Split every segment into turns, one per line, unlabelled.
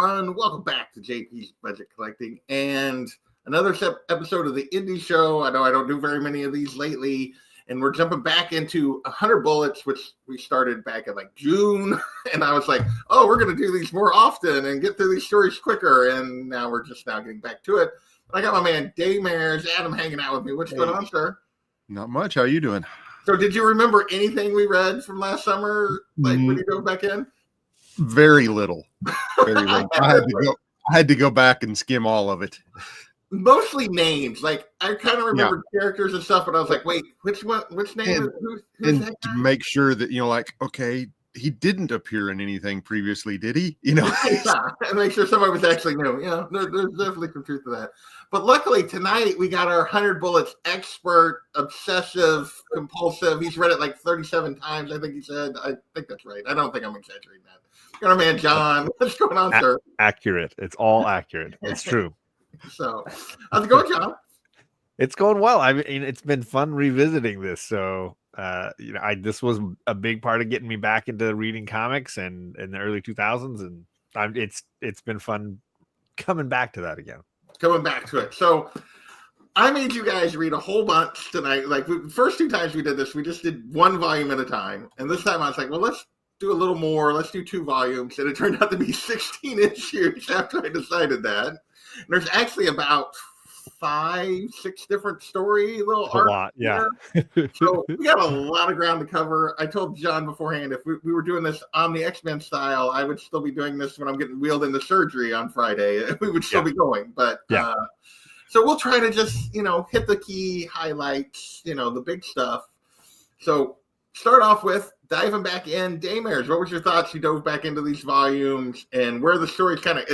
everyone. Welcome back to JP's Budget Collecting and another episode of the Indie Show. I know I don't do very many of these lately, and we're jumping back into 100 Bullets, which we started back in like June, and I was like, oh, we're going to do these more often and get through these stories quicker, and now we're just now getting back to it. But I got my man Dave Mares, Adam, hanging out with me. What's going on, sir?
Not much. How are you doing?
So did you remember anything we read from last summer, like when you go back in?
Very little. Very little. I had to go back and skim all of it.
Mostly names. Like I kind of remember characters and stuff, but I was like, wait, which name?
And to make sure that, like, okay, he didn't appear in anything previously, did he? And
make sure somebody was actually new. There's definitely some truth to that. But luckily tonight we got our 100 Bullets expert, obsessive, compulsive. He's read it like 37 times. I think he said. I think that's right. I don't think I'm exaggerating that. Got our man John. What's going on, sir?
Accurate. It's all accurate. It's true.
So, how's it going, John?
It's going well. I mean, it's been fun revisiting this. So, this was a big part of getting me back into reading comics and in the early 2000s, and it's been fun coming back to that again.
Coming back to it. So, I made you guys read a whole bunch tonight. Like the first two times we did this, we just did one volume at a time, and this time I was like, well, let's do a little more. Let's do 2 volumes, and it turned out to be 16 issues after I decided that. And there's actually about 5-6 different story little arcs.
A lot, yeah.
So we got a lot of ground to cover. I told John beforehand if we were doing this Omni X-Men style, I would still be doing this when I'm getting wheeled into surgery on Friday. We would still be going, but so we'll try to just hit the key highlights, the big stuff. So start off with diving back in. Dave Mares, what was your thoughts? You dove back into these volumes and where the story's kind of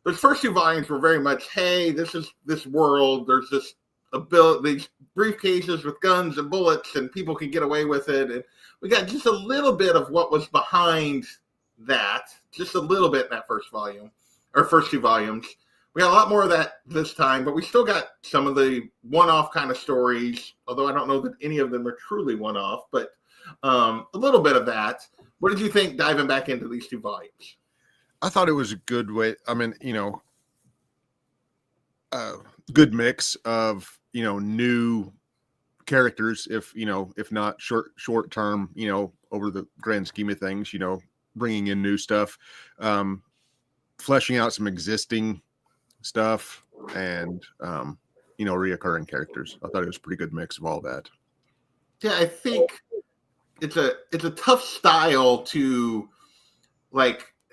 those first 2 volumes were very much, hey, this is this world. There's this ability, these briefcases with guns and bullets, and people can get away with it. And we got just a little bit of what was behind that, just a little bit in that first volume, or first 2 volumes. We got a lot more of that this time, but we still got some of the one-off kind of stories, although I don't know that any of them are truly one-off, but a little bit of that. What did you think diving back into these 2 volumes?
I thought it was a good way. I mean, good mix of, new characters, if not short term, over the grand scheme of things, bringing in new stuff, fleshing out some existing stuff and, reoccurring characters. I thought it was a pretty good mix of all that.
Yeah. I think it's a tough style to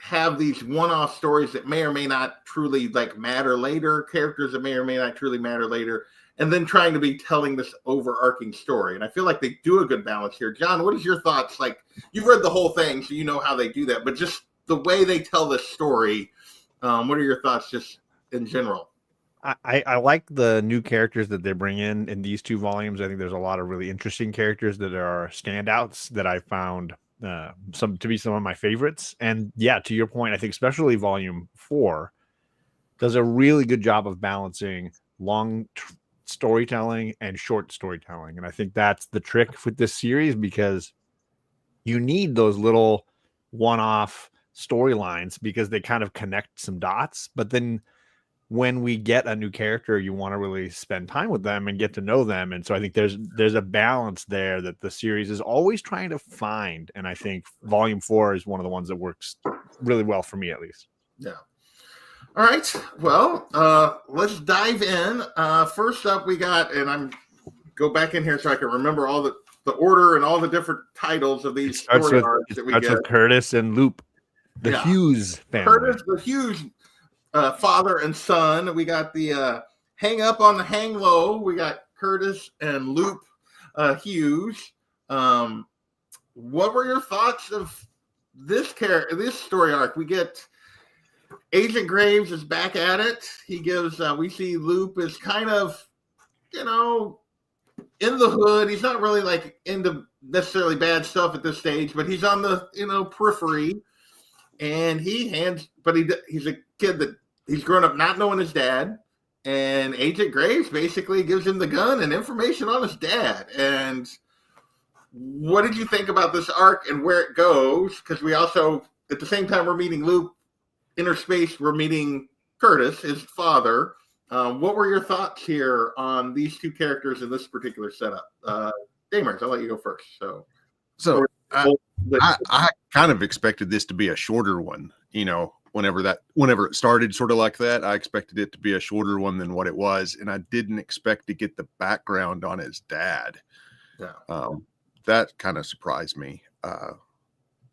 have these one-off stories that may or may not truly matter later, characters that may or may not truly matter later, and then trying to be telling this overarching story. And I feel like they do a good balance here. John, what is your thoughts? You've read the whole thing, so you know how they do that, but just the way they tell this story, what are your thoughts just in general?
I like the new characters that they bring in these 2 volumes. I think there's a lot of really interesting characters that are standouts that I found some of my favorites. And to your point, I think especially volume 4 does a really good job of balancing long storytelling and short storytelling. And I think that's the trick with this series, because you need those little one-off storylines because they kind of connect some dots. But then when we get a new character, you want to really spend time with them and get to know them. And so I think there's a balance there that the series is always trying to find. And I think volume 4 is one of the ones that works really well for me, at least.
Yeah. All right. Well, let's dive in. First up, we got, and go back in here so I can remember all the order and all the different titles of these story arcs that we get.
With Curtis and Loop, the Hughes family.
Curtis, the Hughes father and son. We got the hang up on the hang low. We got Curtis and Loop Hughes. What were your thoughts of this story arc? We get Agent Graves is back at it. He gives we see Loop is kind of in the hood. He's not really into necessarily bad stuff at this stage, but he's on the periphery. And he's a kid that he's grown up not knowing his dad, and Agent Graves basically gives him the gun and information on his dad. And what did you think about this arc and where it goes? Because we also, at the same time we're meeting Luke, interspace, we're meeting Curtis, his father. What were your thoughts here on these two characters in this particular setup? Damers, I'll let you go first.
So I kind of expected this to be a shorter one, whenever it started sort of like that. I expected it to be a shorter one than what it was, and I didn't expect to get the background on his dad.
Yeah.
That kind of surprised me.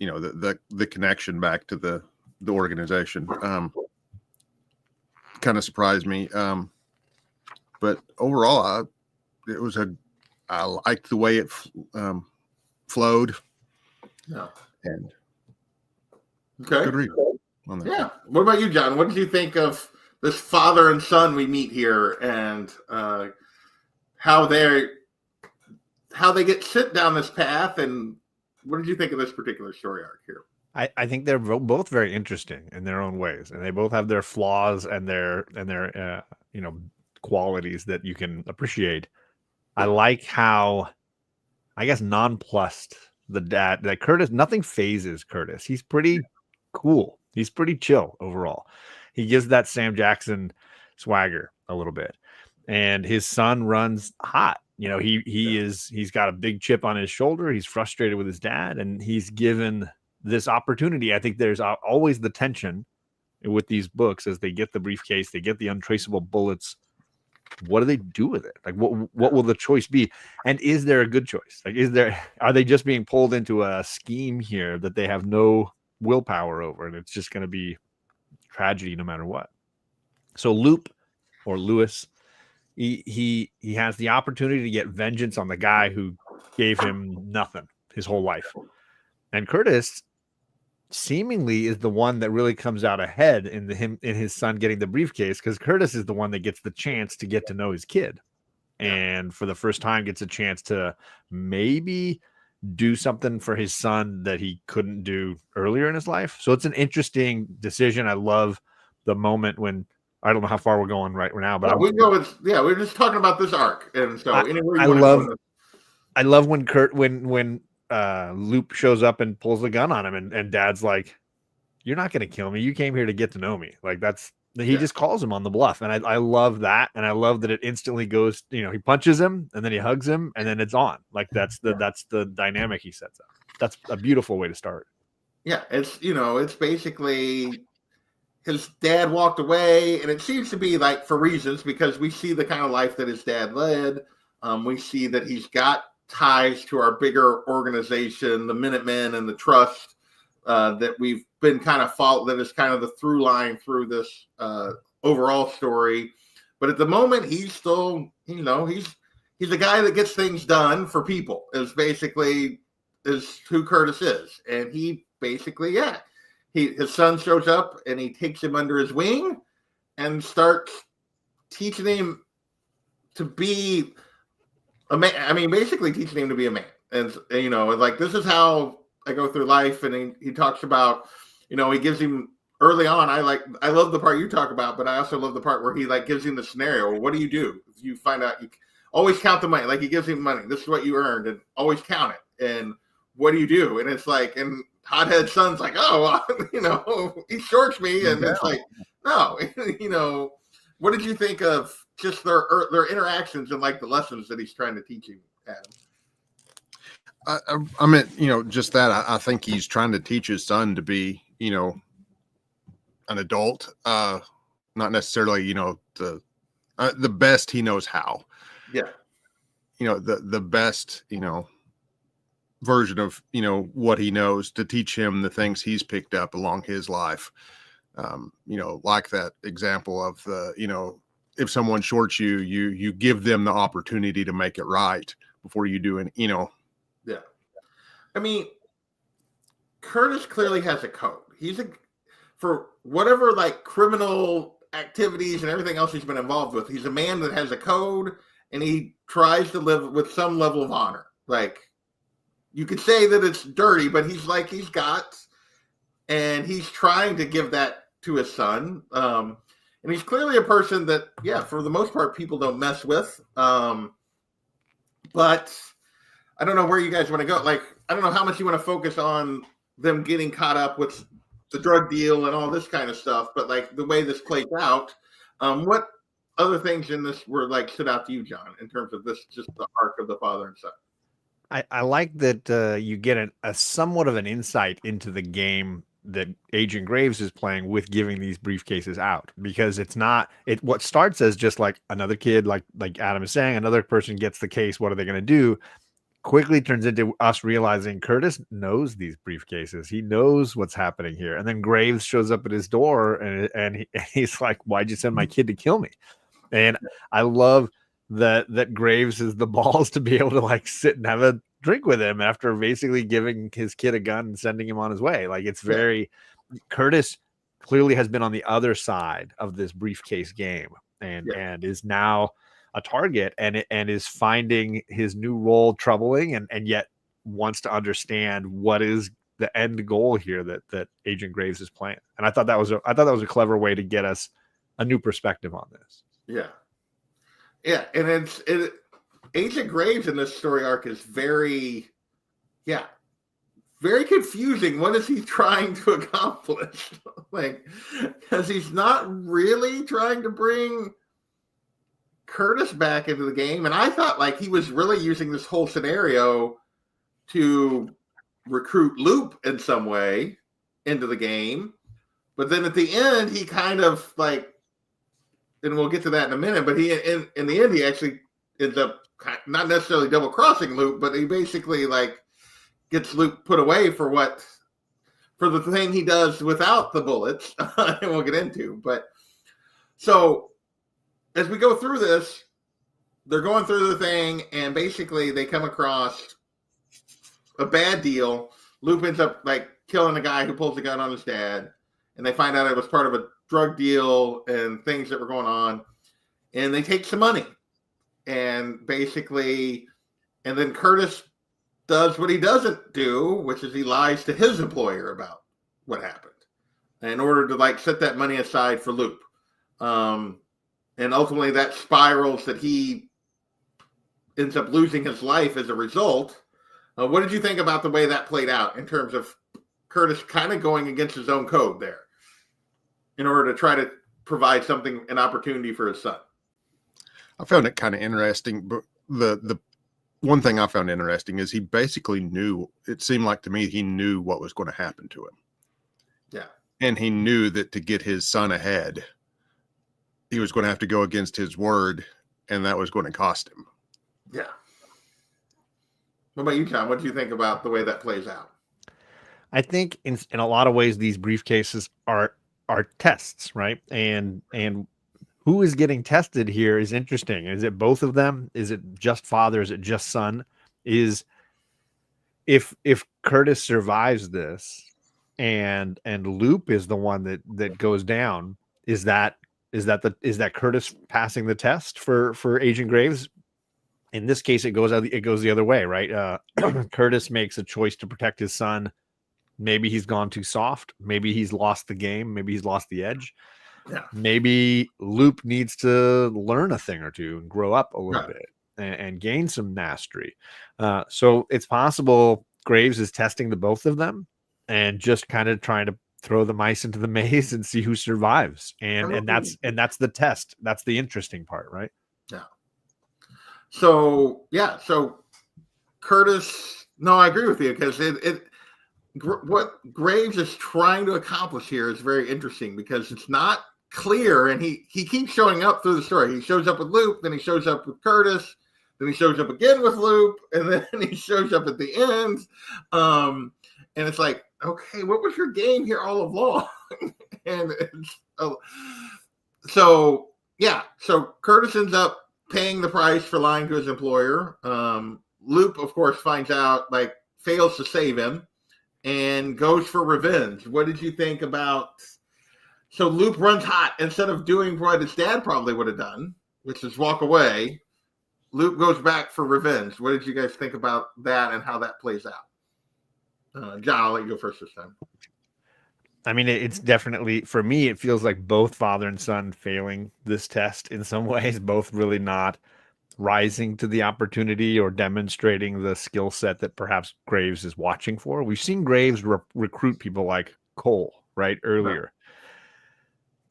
The connection back to the organization kind of surprised me. But overall, I liked the way it flowed.
Yeah.
And
okay.
Good read on that.
Yeah. What about you, John? What did you think of this father and son we meet here, and how they get sent down this path, and what did you think of this particular story arc here?
I think they're both very interesting in their own ways, and they both have their flaws and their qualities that you can appreciate. I like how, I guess, nonplussed the dad, that Curtis, nothing phases Curtis. He's pretty cool. He's pretty chill overall. He gives that Sam Jackson swagger a little bit, and his son runs hot. He's got a big chip on his shoulder. He's frustrated with his dad, and he's given this opportunity. I think there's always the tension with these books as they get the briefcase, they get the untraceable bullets. What do they do with it? Like, what will the choice be? And is there a good choice? Like, are they just being pulled into a scheme here that they have no willpower over, and it's just going to be tragedy no matter what? So Loop, or Lewis, he has the opportunity to get vengeance on the guy who gave him nothing his whole life. And Curtis seemingly is the one that really comes out ahead in his son getting the briefcase, because Curtis is the one that gets the chance to get to know his kid, and for the first time gets a chance to maybe do something for his son that he couldn't do earlier in his life. So it's an interesting decision. I love the moment when, I don't know how far we're going right now, but
we're just talking about this arc, and so
I love when Loop shows up and pulls the gun on him, and dad's like, "You're not going to kill me. You came here to get to know me." Like, he just calls him on the bluff. And I love that. And I love that it instantly goes, he punches him and then he hugs him and then it's on. Like, that's the dynamic he sets up. That's a beautiful way to start.
Yeah. It's basically his dad walked away, and it seems to be like for reasons, because we see the kind of life that his dad led. We see that he's got ties to our bigger organization, the Minutemen and the Trust, that we've been kind of that is kind of the through line through this overall story. But at the moment, he's still, he's a guy that gets things done for people, is who Curtis is. And he basically, his son shows up and he takes him under his wing and starts teaching him to be a man. I mean, basically teaching him to be a man. And, like, this is how I go through life. And he talks about, he gives him early on. I love the part you talk about, but I also love the part where he gives him the scenario. What do you do if you find out? You always count the money. Like, he gives him money. This is what you earned, and always count it. And what do you do? And it's like, and hothead son's like, oh, he shorts me. And it's like, no, what did you think of just their interactions and the lessons that he's trying to teach you, Adam?
I meant, just that. I think he's trying to teach his son to be, an adult, not necessarily, the best he knows how.
Yeah.
The best, version of, what he knows, to teach him the things he's picked up along his life. Like that example of if someone shorts you, you give them the opportunity to make it right before you do it, Yeah.
I mean, Curtis clearly has a code. For whatever criminal activities and everything else he's been involved with, he's a man that has a code, and he tries to live with some level of honor. Like, you could say that it's dirty, but he's got, and he's trying to give that to his son. And he's clearly a person that, for the most part, people don't mess with. But I don't know where you guys want to go. I don't know how much you want to focus on them getting caught up with the drug deal and all this kind of stuff. But like the way this plays out, what other things in this were like stood out to you, John, in terms of this, just the arc of the father and son?
I like that you get a somewhat of an insight into the game that Agent Graves is playing with giving these briefcases out, because it's not what starts as just like another kid, like Adam is saying, another person gets the case. What are they going to do? Quickly turns into us realizing Curtis knows these briefcases. He knows what's happening here. And then Graves shows up at his door and he's like, why'd you send my kid to kill me? And I love that Graves has the balls to be able to like sit and have a drink with him after basically giving his kid a gun and sending him on his way. Like, it's very Curtis clearly has been on the other side of this briefcase game and is now a target and is finding his new role troubling and yet wants to understand what is the end goal here that Agent Graves is playing. And I thought that was a clever way to get us a new perspective on this.
Yeah, and Agent Graves in this story arc is very confusing. What is he trying to accomplish? Like, because he's not really trying to bring Curtis back into the game, and I thought like he was really using this whole scenario to recruit Loop in some way into the game. But then at the end, he kind of like, and we'll get to that in a minute, but he in the end he actually ends up not necessarily double crossing Loop, but he basically like gets Loop put away for the thing he does without the bullets, and we'll get into. But so as we go through this, they're going through the thing, and basically they come across a bad deal. Loop ends up like killing a guy who pulls a gun on his dad, and they find out it was part of a drug deal and things that were going on, and they take some money, and basically, and then Curtis does what he doesn't do, which is he lies to his employer about what happened in order to like set that money aside for Loop. And ultimately that spirals that he ends up losing his life as a result. What did you think about the way that played out in terms of Curtis kind of going against his own code there in order to try to provide an opportunity for his son?
I found it kind of interesting, but the one thing I found interesting is he basically knew, it seemed like to me, he knew what was going to happen to him.
Yeah.
And he knew that to get his son ahead, he was going to have to go against his word, and that was going to cost him.
Yeah. What about you, John? What do you think about the way that plays out?
I think in a lot of ways, these briefcases are tests, right? And who is getting tested here is interesting. Is it both of them? Is it just father? Is it just son? If Curtis survives this and Loop is the one that goes down, is that Curtis passing the test for Agent Graves? In this case, it goes the other way, right? Curtis makes a choice to protect his son. Maybe he's gone too soft. Maybe he's lost the game. Maybe he's lost the edge.
Yeah.
Maybe Loop needs to learn a thing or two and grow up a little bit and gain some mastery. So it's possible Graves is testing the both of them and just kind of trying to throw the mice into the maze and see who survives. And that's the test. That's the interesting part, right?
Yeah. So Curtis, no, I agree with you, because what Graves is trying to accomplish here is very interesting because it's not clear, and he keeps showing up through the story. He shows up with Loop, then he shows up with Curtis, then he shows up again with Loop, and then he shows up at the end. And it's like, okay, what was your game here all along? And so Curtis ends up paying the price for lying to his employer. Loop, of course, finds out, like, fails to save him and goes for revenge. What did you think about? So Loop runs hot. Instead of doing what his dad probably would have done, which is walk away, Loop goes back for revenge. What did you guys think about that and how that plays out? John, I'll let you go first this time.
I mean, it's definitely, for me, it feels like both father and son failing this test in some ways, both really not rising to the opportunity or demonstrating the skill set that perhaps Graves is watching for. We've seen Graves recruit people like Cole, right earlier.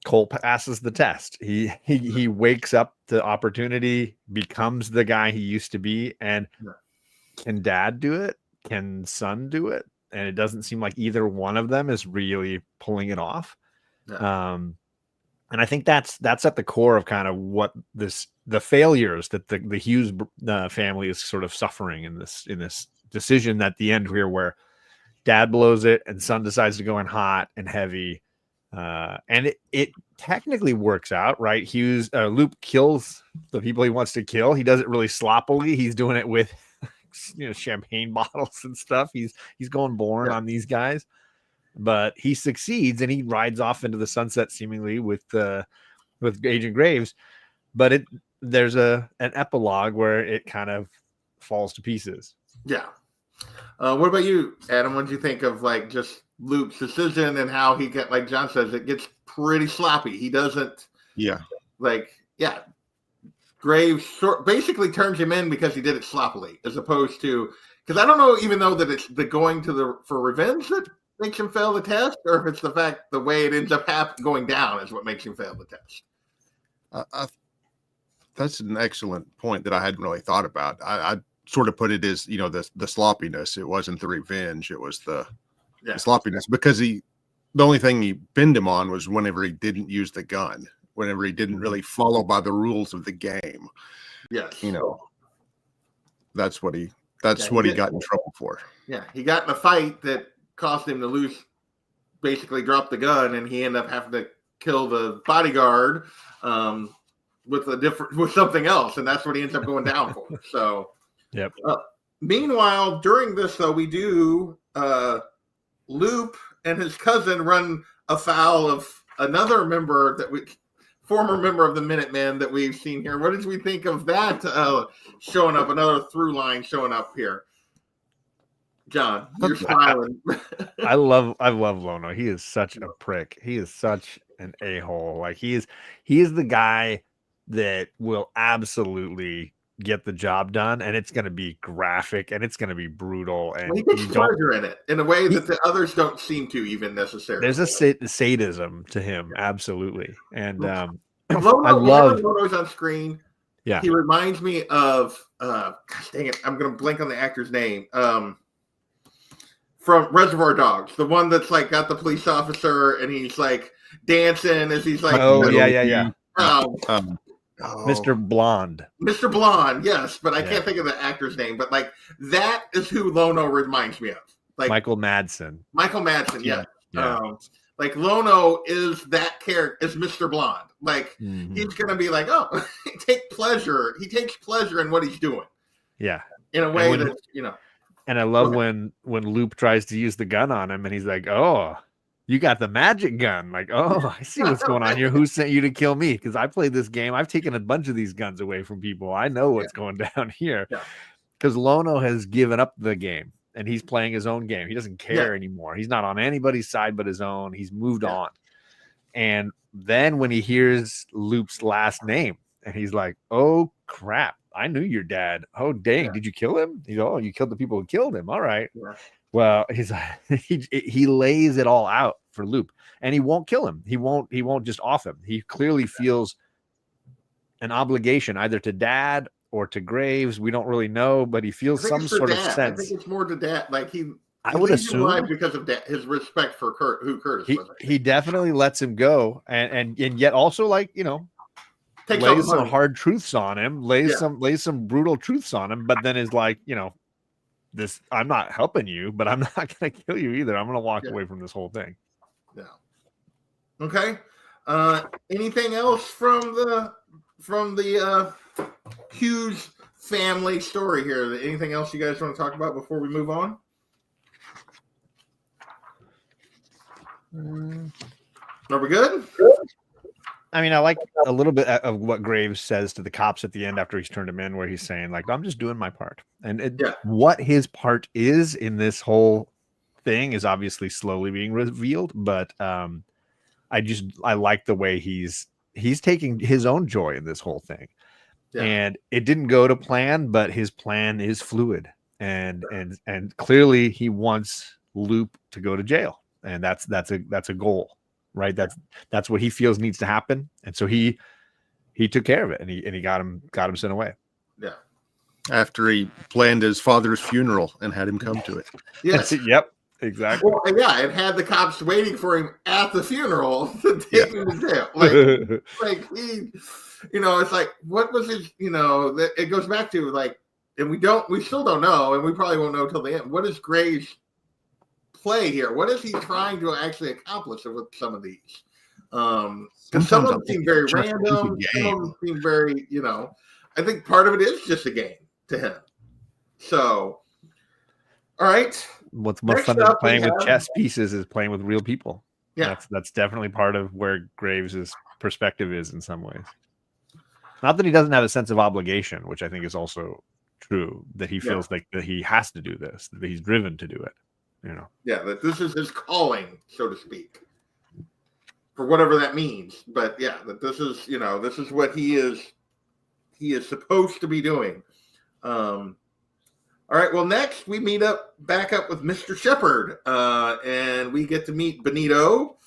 Cole passes the test. He wakes up to opportunity, becomes the guy he used to be. And can dad do it? Can son do it? And it doesn't seem like either one of them is really pulling it off. And I think that's at the core of kind of what the failures that the Hughes family is sort of suffering in this decision at the end here, where dad blows it and son decides to go in hot and heavy. And it technically works out, right? Luke kills the people he wants to kill. He does it really sloppily. He's doing it with champagne bottles and stuff. He's going born on these guys, but he succeeds and he rides off into the sunset seemingly with Agent Graves. But there's an epilogue where it kind of falls to pieces.
Yeah. What about you, Adam? What did you think of like just Luke's decision and how he get, like John says, it gets pretty sloppy. He doesn't. Yeah. Graves basically turns him in because he did it sloppily, as opposed to, because I don't know even though that it's the going for revenge that makes him fail the test, or if it's the fact the way it ends up going down is what makes him fail the test.
That's an excellent point that I hadn't really thought about. I sort of put it as, the sloppiness. It wasn't the revenge. It was the sloppiness, because the only thing he pinned him on was whenever he didn't use the gun, whenever he didn't really follow by the rules of the game.
Yes.
That's what he got in trouble for.
Yeah. He got in a fight that caused him to drop the gun, and he ended up having to kill the bodyguard with something else, and that's what he ends up going down for. So,
yep.
Meanwhile, during this, though, we do Loop and his cousin run afoul of another former member of the Minutemen that we've seen here. What did we think of that showing up? Another through line showing up here. John, you're smiling.
I love Lono. He is such a prick. He is such an a-hole. Like he is the guy that will absolutely get the job done, and it's going to be graphic and it's going to be brutal. And
he takes pleasure in it in a way that the others don't seem to even necessarily.
There's a sadism to him, absolutely. And I
love Lono's on screen.
Yeah,
he reminds me of gosh dang it, I'm going to blank on the actor's name. From Reservoir Dogs, the one that's like got the police officer and he's like dancing as he's like,
Mr. Blonde.
Mr. Blonde, yes, but I can't think of the actor's name. But like that is who Lono reminds me of. Like
Michael Madsen,
yeah. Like Lono is that character, is Mr. Blonde. Like he's gonna be like, oh, he takes pleasure in what he's doing.
Yeah.
In a way that
And I love when Loop tries to use the gun on him and he's like, oh, you got the magic gun. Like, oh, I see what's going on here. Who sent you to kill me? Because I played this game. I've taken a bunch of these guns away from people. I know what's going down here. Because Lono has given up the game and he's playing his own game. He doesn't care anymore. He's not on anybody's side but his own. He's moved on. And then when he hears Loop's last name and he's like, oh, crap. I knew your dad. Oh, dang. Did you kill him? You killed the people who killed him. All right. Yeah. Well, he's he lays it all out for Loop, and he won't kill him. He won't just off him. He clearly feels an obligation either to dad or to Graves. We don't really know, but he feels some sort of sense.
I think it's more to dad. Like
I would assume
because of his respect for who Curtis was.
He definitely lets him go, and yet also lays some hard truths on him, lays some brutal truths on him, but then is like, this, I'm not helping you, but I'm not going to kill you either. I'm going to walk away from this whole thing.
Yeah. Okay. Anything else from the Hughes family story here? Anything else you guys want to talk about before we move on? Are we good?
I mean, I like a little bit of what Graves says to the cops at the end after he's turned him in, where he's saying, like, I'm just doing my part. And what his part is in this whole thing is obviously slowly being revealed. But I like the way he's taking his own joy in this whole thing. Yeah. And it didn't go to plan, but his plan is fluid. And clearly he wants Loop to go to jail. and that's a goal, right? That's what he feels needs to happen, and so he took care of it, and he got him sent away.
Yeah.
After he planned his father's funeral and had him come to it.
Yes.
Yep. Exactly.
Well, yeah, it had the cops waiting for him at the funeral to take him to jail. Like he, it's like, what was his, it goes back to like, and we still don't know, and we probably won't know till the end. What is Graves' play here? What is he trying to actually accomplish with some of these? Because some of them seem very random, some of them seem very, I think part of it is just a game to him. So, all right.
What's more fun than playing with chess pieces is playing with real people.
Yeah,
that's definitely part of where Graves's perspective is in some ways. Not that he doesn't have a sense of obligation, which I think is also true, that he feels like that he has to do this, that he's driven to do it.
Yeah, that this is his calling, so to speak, for whatever that means. But yeah, that this is this is what he is supposed to be doing. All right, well, next we back up with Mr. Shepard, and we get to meet Benito,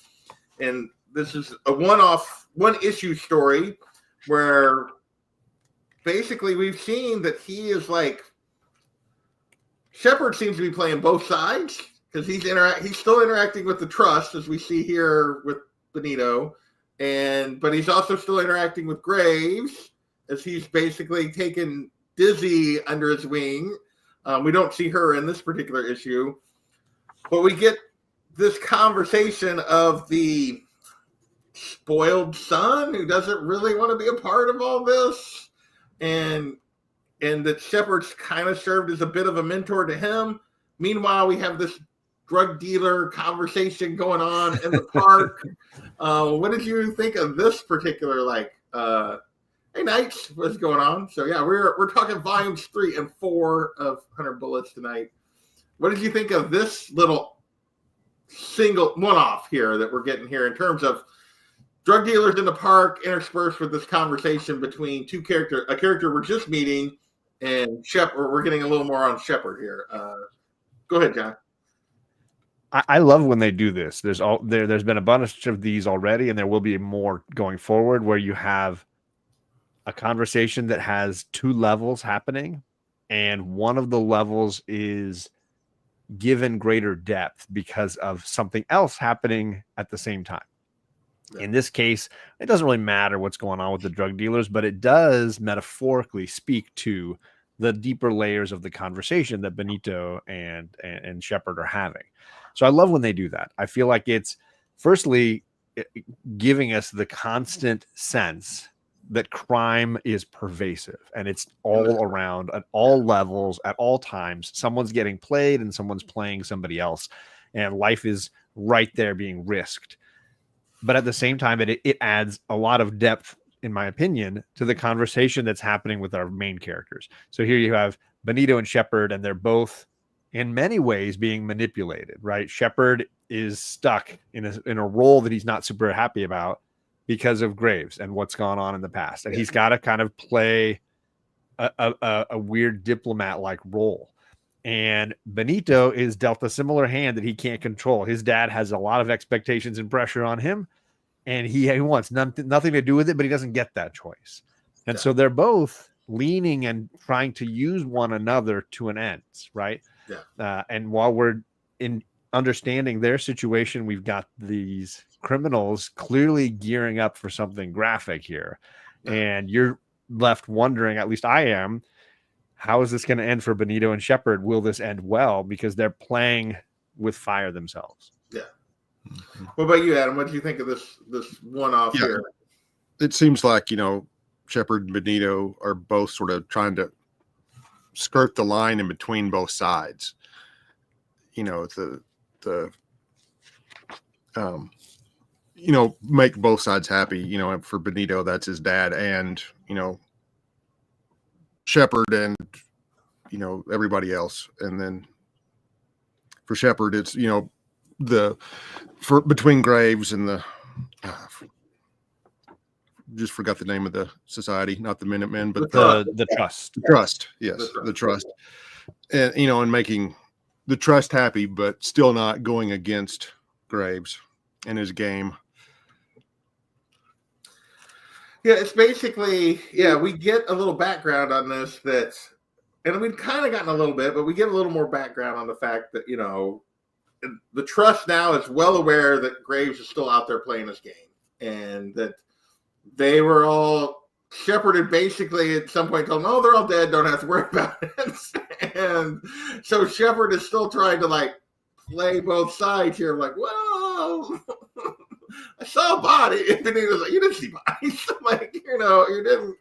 and this is a one-issue story where basically we've seen that he is like, Shepard seems to be playing both sides because he's still interacting with the Trust, as we see here with Benito, but he's also still interacting with Graves, as he's basically taken Dizzy under his wing. We don't see her in this particular issue, but we get this conversation of the spoiled son who doesn't really want to be a part of all this, and that Shepard's kind of served as a bit of a mentor to him. Meanwhile, we have this drug dealer conversation going on in the park. What did you think of this particular, hey, Knights, what's going on? So, yeah, we're talking volumes 3 and 4 of 100 Bullets tonight. What did you think of this little single one-off here that we're getting here in terms of drug dealers in the park interspersed with this conversation between a character we're just meeting, and Shepard? We're getting a little more on Shepard here. Go ahead, John.
I love when they do this. There's been a bunch of these already, and there will be more going forward, where you have a conversation that has two levels happening, and one of the levels is given greater depth because of something else happening at the same time. In this case, it doesn't really matter what's going on with the drug dealers, but it does metaphorically speak to the deeper layers of the conversation that Benito and Shepard are having. So I love when they do that. I feel like it's firstly giving us the constant sense that crime is pervasive, and it's all around at all levels, at all times. Someone's getting played and someone's playing somebody else, and life is right there being risked. But at the same time, it adds a lot of depth, in my opinion, to the conversation that's happening with our main characters. So here you have Benito and Shepard, and they're both in many ways being manipulated, right? Shepard is stuck in a role that he's not super happy about because of Graves and what's gone on in the past. And he's got to kind of play a weird diplomat-like role. And Benito is dealt a similar hand that he can't control. His dad has a lot of expectations and pressure on him, and he wants nothing to do with it, but he doesn't get that choice. And so they're both leaning and trying to use one another to an end, right? Yeah. And while we're in understanding their situation, we've got these criminals clearly gearing up for something graphic here. And you're left wondering, at least I am, how is this going to end for Benito and Shepard? Will this end well? Because they're playing with fire themselves.
Yeah. What about you, Adam? What do you think of this one-off here?
It seems like, Shepard and Benito are both sort of trying to skirt the line in between both sides. Make both sides happy. For Benito, that's his dad, and Shepard and everybody else. And then for Shepard, it's between Graves and the just forgot the name of the society, not the Minutemen, but
the Trust.
The Trust, yes, the Trust, and and making the Trust happy, but still not going against Graves and his game.
Yeah, it's basically, we get a little background on this and we've kind of gotten a little bit, but we get a little more background on the fact that, the trust now is well aware that Graves is still out there playing his game, and that they were all shepherded basically at some point told them, oh, they're all dead, don't have to worry about it. And so Shepard is still trying to play both sides here. Like, well, I saw a body. And then he was like, you didn't see bodies. You didn't,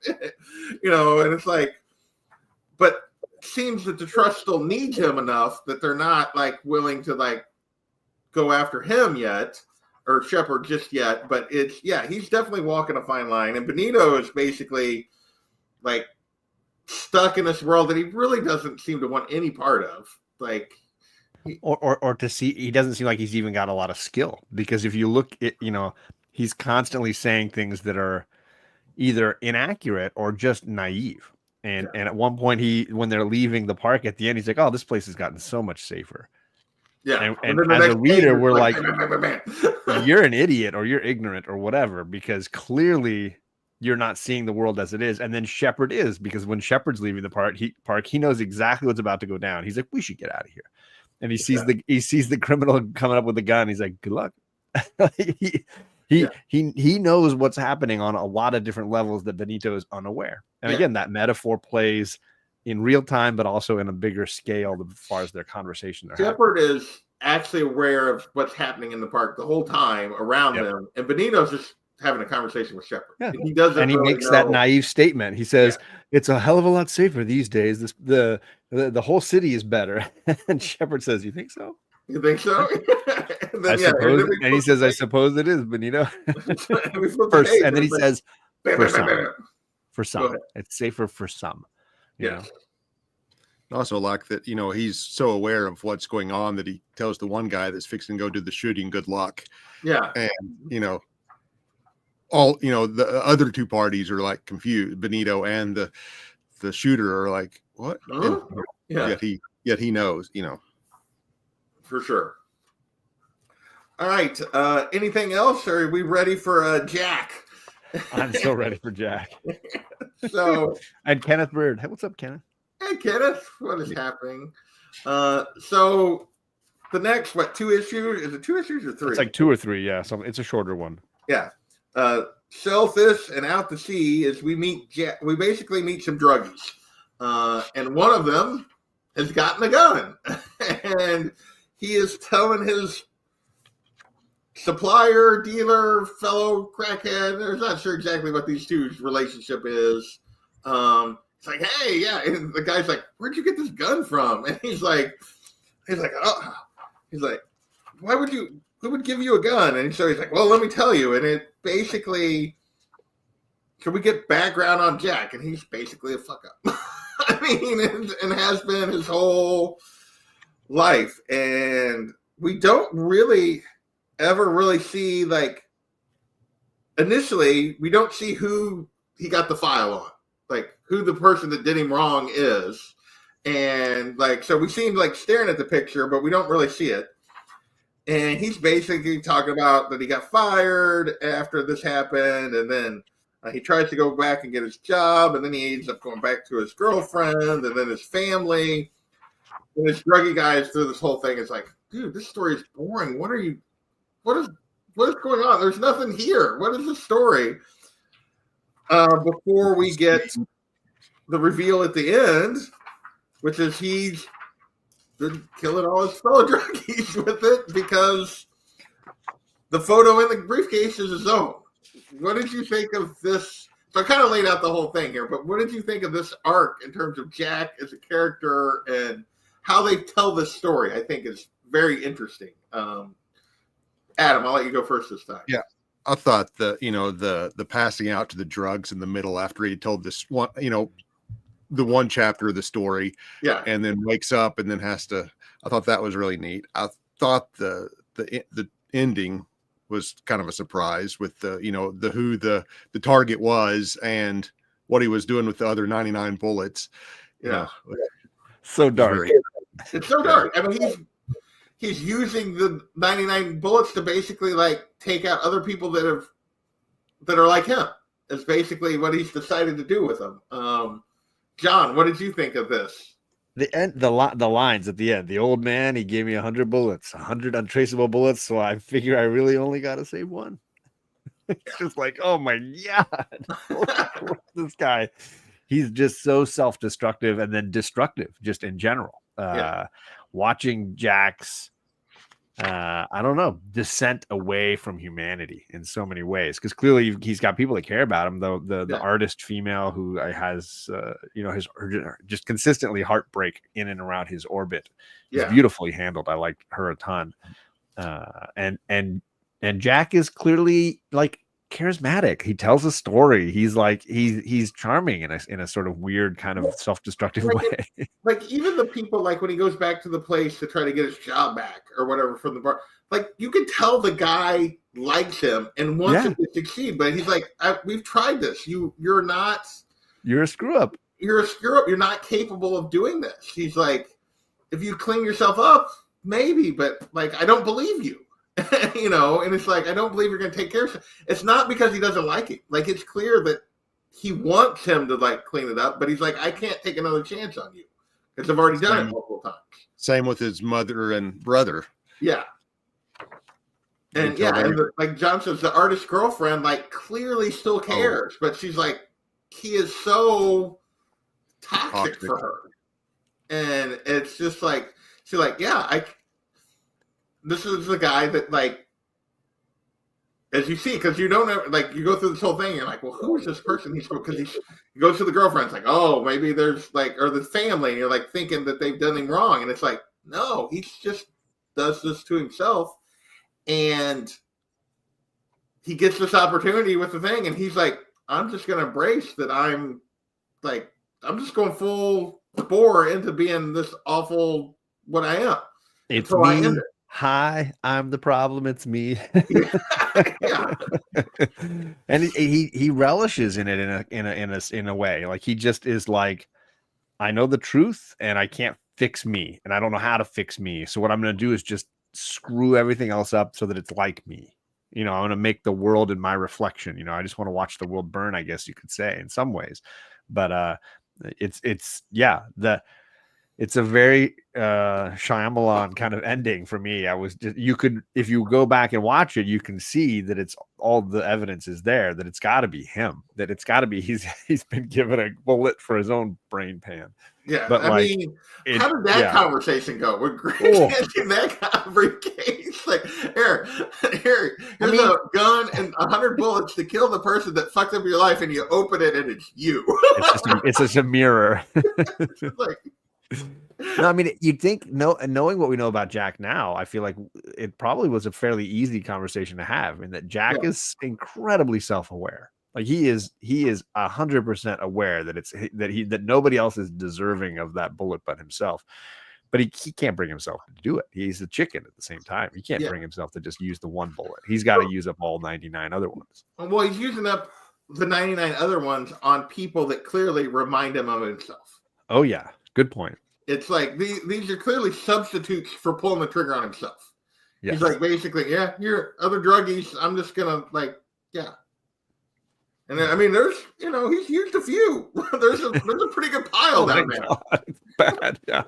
and it's like, but it seems that the trust still needs him enough that they're not willing to go after him yet, or Shepard just yet. But it's, he's definitely walking a fine line. And Benito is basically stuck in this world that he really doesn't seem to want any part of.
Or to see, he doesn't seem like he's even got a lot of skill, because if you look at, he's constantly saying things that are either inaccurate or just naive. And at one point when they're leaving the park at the end, he's like, oh, this place has gotten so much safer.
Yeah.
And as a reader, we're like, you're an idiot or you're ignorant or whatever, because clearly you're not seeing the world as it is. And then Shepard is, because when Shepard's leaving the park, he knows exactly what's about to go down. He's like, we should get out of here. And he sees the criminal coming up with a gun. He's like, good luck. He knows what's happening on a lot of different levels that Benito is unaware. And again, that metaphor plays in real time, but also in a bigger scale as far as their conversation.
Shepard is actually aware of what's happening in the park the whole time around them, and Benito's just having a conversation with Shepard.
Yeah.
He doesn't,
and he
really
makes that naive statement. He says, "It's a hell of a lot safer these days. The whole city is better." And Shepard says, "You think so?
You think so?"
And then, and he says, "I suppose it is, Benito." And then he says, "For some, for some, it's safer for some."
Yeah.
Also like that, he's so aware of what's going on that he tells the one guy that's fixing to go do the shooting, good luck.
Yeah.
And, all, the other two parties are confused. Benito and the shooter are like, what?
Huh?
Yet he knows,
For sure. All right. Anything else? Or are we ready for Jack?
I'm so ready for Jack.
So,
and Kenneth Bird. Hey, what's up, Kenneth?
Hey, Kenneth. What is happening? So the next, 2 issues? Is it 2 issues or 3?
It's 2 or 3, yeah. So it's a shorter one.
Yeah. Shellfish and Out to Sea is we basically meet some druggies. And one of them has gotten a gun. And he is telling his supplier, dealer, fellow crackhead, they're not sure exactly what these two's relationship is. It's like, hey, yeah. And the guy's like, where'd you get this gun from? And he's like, oh. He's like, who would give you a gun? And so he's like, well, let me tell you. And it basically, can we get background on Jack? And he's basically a fuck up. I mean, and has been his whole life. And we don't really ever really see, initially, we don't see who he got the file on. Who the person that did him wrong is. And so we seem staring at the picture, but we don't really see it. And he's basically talking about that he got fired after this happened. And then he tries to go back and get his job. And then he ends up going back to his girlfriend and then his family. And this druggy guy is through this whole thing. It's like, dude, this story is boring. What is going on? There's nothing here. What is the story? Before we get the reveal at the end, which is he's been killing all his fellow druggies with it because the photo in the briefcase is his own. What did you think of this? So I kind of laid out the whole thing here, but what did you think of this arc in terms of Jack as a character and how they tell this story? I think is very interesting. Adam, I'll let you go first this time.
Yeah. I thought the passing out to the drugs in the middle after he told this one, the one chapter of the story, and then wakes up and then has to. I thought that was really neat. I thought the ending was kind of a surprise with who the target was and what he was doing with the other 99 bullets.
So dark.
It's so dark. I mean, he's using the 99 bullets to basically like take out other people that are like him. Is basically what he's decided to do with them. John, what did you think of this?
The lines at the end. The old man, he gave me 100 bullets, 100 untraceable bullets. So I figure I really only got to save one. It's just like, oh my God, this guy, he's just so self-destructive and then destructive just in general. Watching Jack's, I don't know, descent away from humanity in so many ways, because clearly he's got people that care about him. Though the artist female who has his just consistently heartbreak in and around his orbit is beautifully handled. I like her a ton, and Jack is clearly like charismatic. He tells a story. He's like he's charming in a sort of weird kind of self-destructive way.
Like even the people, like when he goes back to the place to try to get his job back or whatever from the bar, like you can tell the guy likes him and wants him to succeed, but he's like, we've tried this. You're a screw up. You're not capable of doing this. He's like, if you clean yourself up, maybe, but like I don't believe you. And it's like, I don't believe you're going to take care of it. It's not because he doesn't like it. Like, it's clear that he wants him to, like, clean it up, but he's like, I can't take another chance on you because I've already done it multiple times.
Same with his mother and brother.
Yeah. And, like John says, the artist girlfriend, like, clearly still cares, but she's like, he is so toxic for her. And it's just like, she's like, this is the guy that, like, as you see, because you don't know, like, you go through this whole thing, and you're like, well, who is this person? Because he goes to the girlfriend, it's like, oh, maybe there's, like, or the family, and you're, like, thinking that they've done him wrong, and it's like, no, he just does this to himself, and he gets this opportunity with the thing, and he's like, I'm just going to embrace that I'm just going full bore into being this awful what I am.
It's me. Hi, I'm the problem. It's me. And he relishes in it in a way. Like he just is like, I know the truth and I can't fix me and I don't know how to fix me. So what I'm going to do is just screw everything else up so that it's like me. I'm going to make the world in my reflection. I just want to watch the world burn, I guess you could say in some ways. But it's a very Shyamalan kind of ending for me. If you go back and watch it, you can see that it's all the evidence is there that it's got to be him, that it's got to be he's been given a bullet for his own brain pan.
Yeah, but how did that conversation go? We're in that briefcase. Like, here's a gun and 100 bullets to kill the person that fucked up your life, and you open it and it's you.
It's just a mirror.
Like,
no, I mean, you'd think knowing what we know about Jack now, I feel like it probably was a fairly easy conversation to have, in that Jack is incredibly self-aware. Like he is 100% aware that that nobody else is deserving of that bullet but himself. But he can't bring himself to do it. He's a chicken at the same time. He can't bring himself to just use the one bullet. He's got to use up all 99 other ones.
Well, he's using up the 99 other ones on people that clearly remind him of himself.
Oh yeah, good point.
It's like these are clearly substitutes for pulling the trigger on himself. Yes. He's like, basically, you're other druggies. I'm just gonna And then, I mean, there's he's used a few. there's a pretty good pile down there.
It's bad, yeah.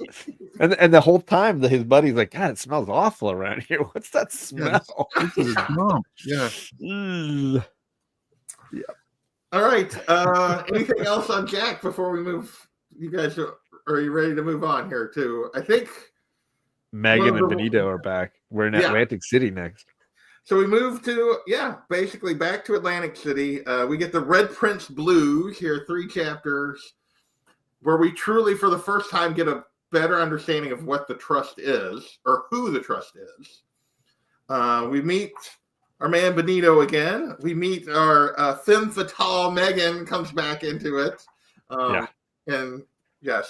And the whole time his buddy's like, God, it smells awful around here. What's that smell?
Yeah.
Yeah. All right. Anything else on Jack before we move? You guys are you ready to move on here too? I think
Megan and Benito are back. We're in Atlantic City next.
So we move to, basically back to Atlantic City. We get the Red Prince Blues here, 3 chapters, where we truly, for the first time, get a better understanding of what the trust is, or who the trust is. We meet our man Benito again. We meet our femme fatale Megan comes back into it. And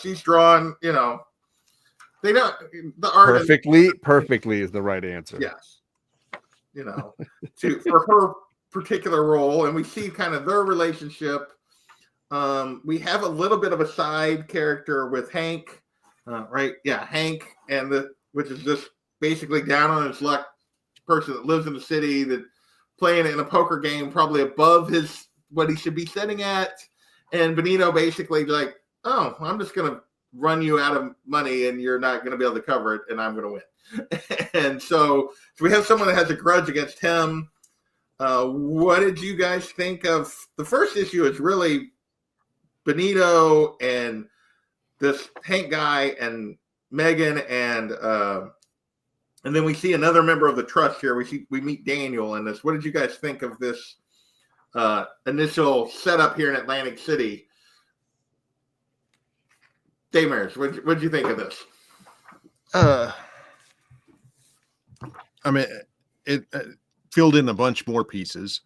she's drawn, they don't, the art.
Perfectly is the right answer.
Yes. For her particular role, and we see kind of their relationship. We have a little bit of a side character with Hank, right? Yeah, Hank, which is just basically down on his luck person that lives in the city that playing in a poker game probably above what he should be sitting at. And Benito basically like, oh, I'm just going to run you out of money and you're not going to be able to cover it and I'm going to win. And so we have someone that has a grudge against him. What did you guys think of the first issue? Is really Benito and this Hank guy and Megan and then we see another member of the trust here. We meet Daniel in this. What did you guys think of this initial setup here in Atlantic City? Daymers, what did you think of this?
I mean, it filled in a bunch more pieces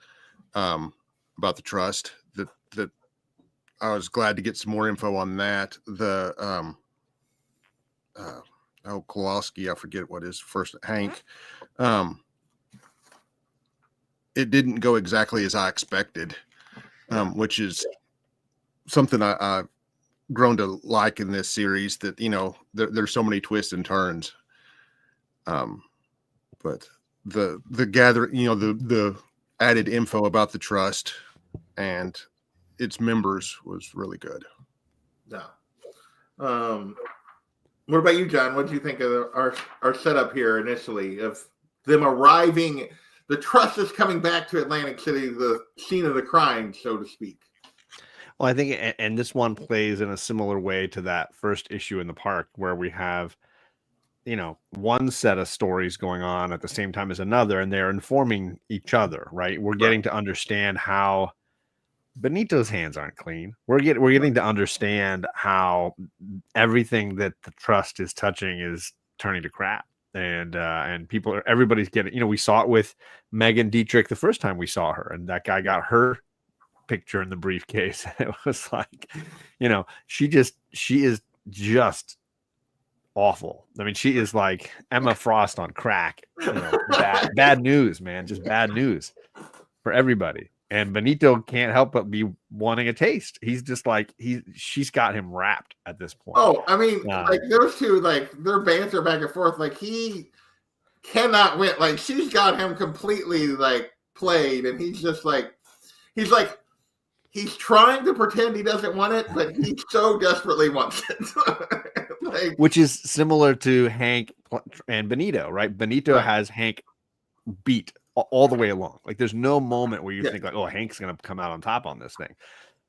about the trust that I was glad to get some more info on that. The Kowalski, I forget what his first, Hank. It didn't go exactly as I expected, which is something I've grown to like in this series, that, you know, there's so many twists and turns. But the gathering, you know, the added info about the trust and its members was really good.
Yeah. What about you, John? What do you think of our setup here initially of them arriving? The trust is coming back to Atlantic City, the scene of the crime, so to speak.
Well, I think, and this one plays in a similar way to that first issue in the park, where we have, you know, one set of stories going on at the same time as another, and they're informing each other, right? We're getting to understand how Benito's hands aren't clean. We're getting to understand how everything that the trust is touching is turning to crap. And everybody's getting, you know, we saw it with Megan Dietrich the first time we saw her, and that guy got her picture in the briefcase. It was like, you know, she is just awful. I mean, she is like Emma Frost on crack. You know, bad news, man. Just bad news for everybody. And Benito can't help but be wanting a taste. He's just like, she's got him wrapped at this point.
Oh, I mean, like those two, like their banter back and forth, like he cannot win. Like she's got him completely like played, and he's just like, he's trying to pretend he doesn't want it, but he so desperately wants it. Like,
which is similar to Hank and Benito, right? Benito has Hank beat all the way along. Like there's no moment where you think like, oh, Hank's going to come out on top on this thing.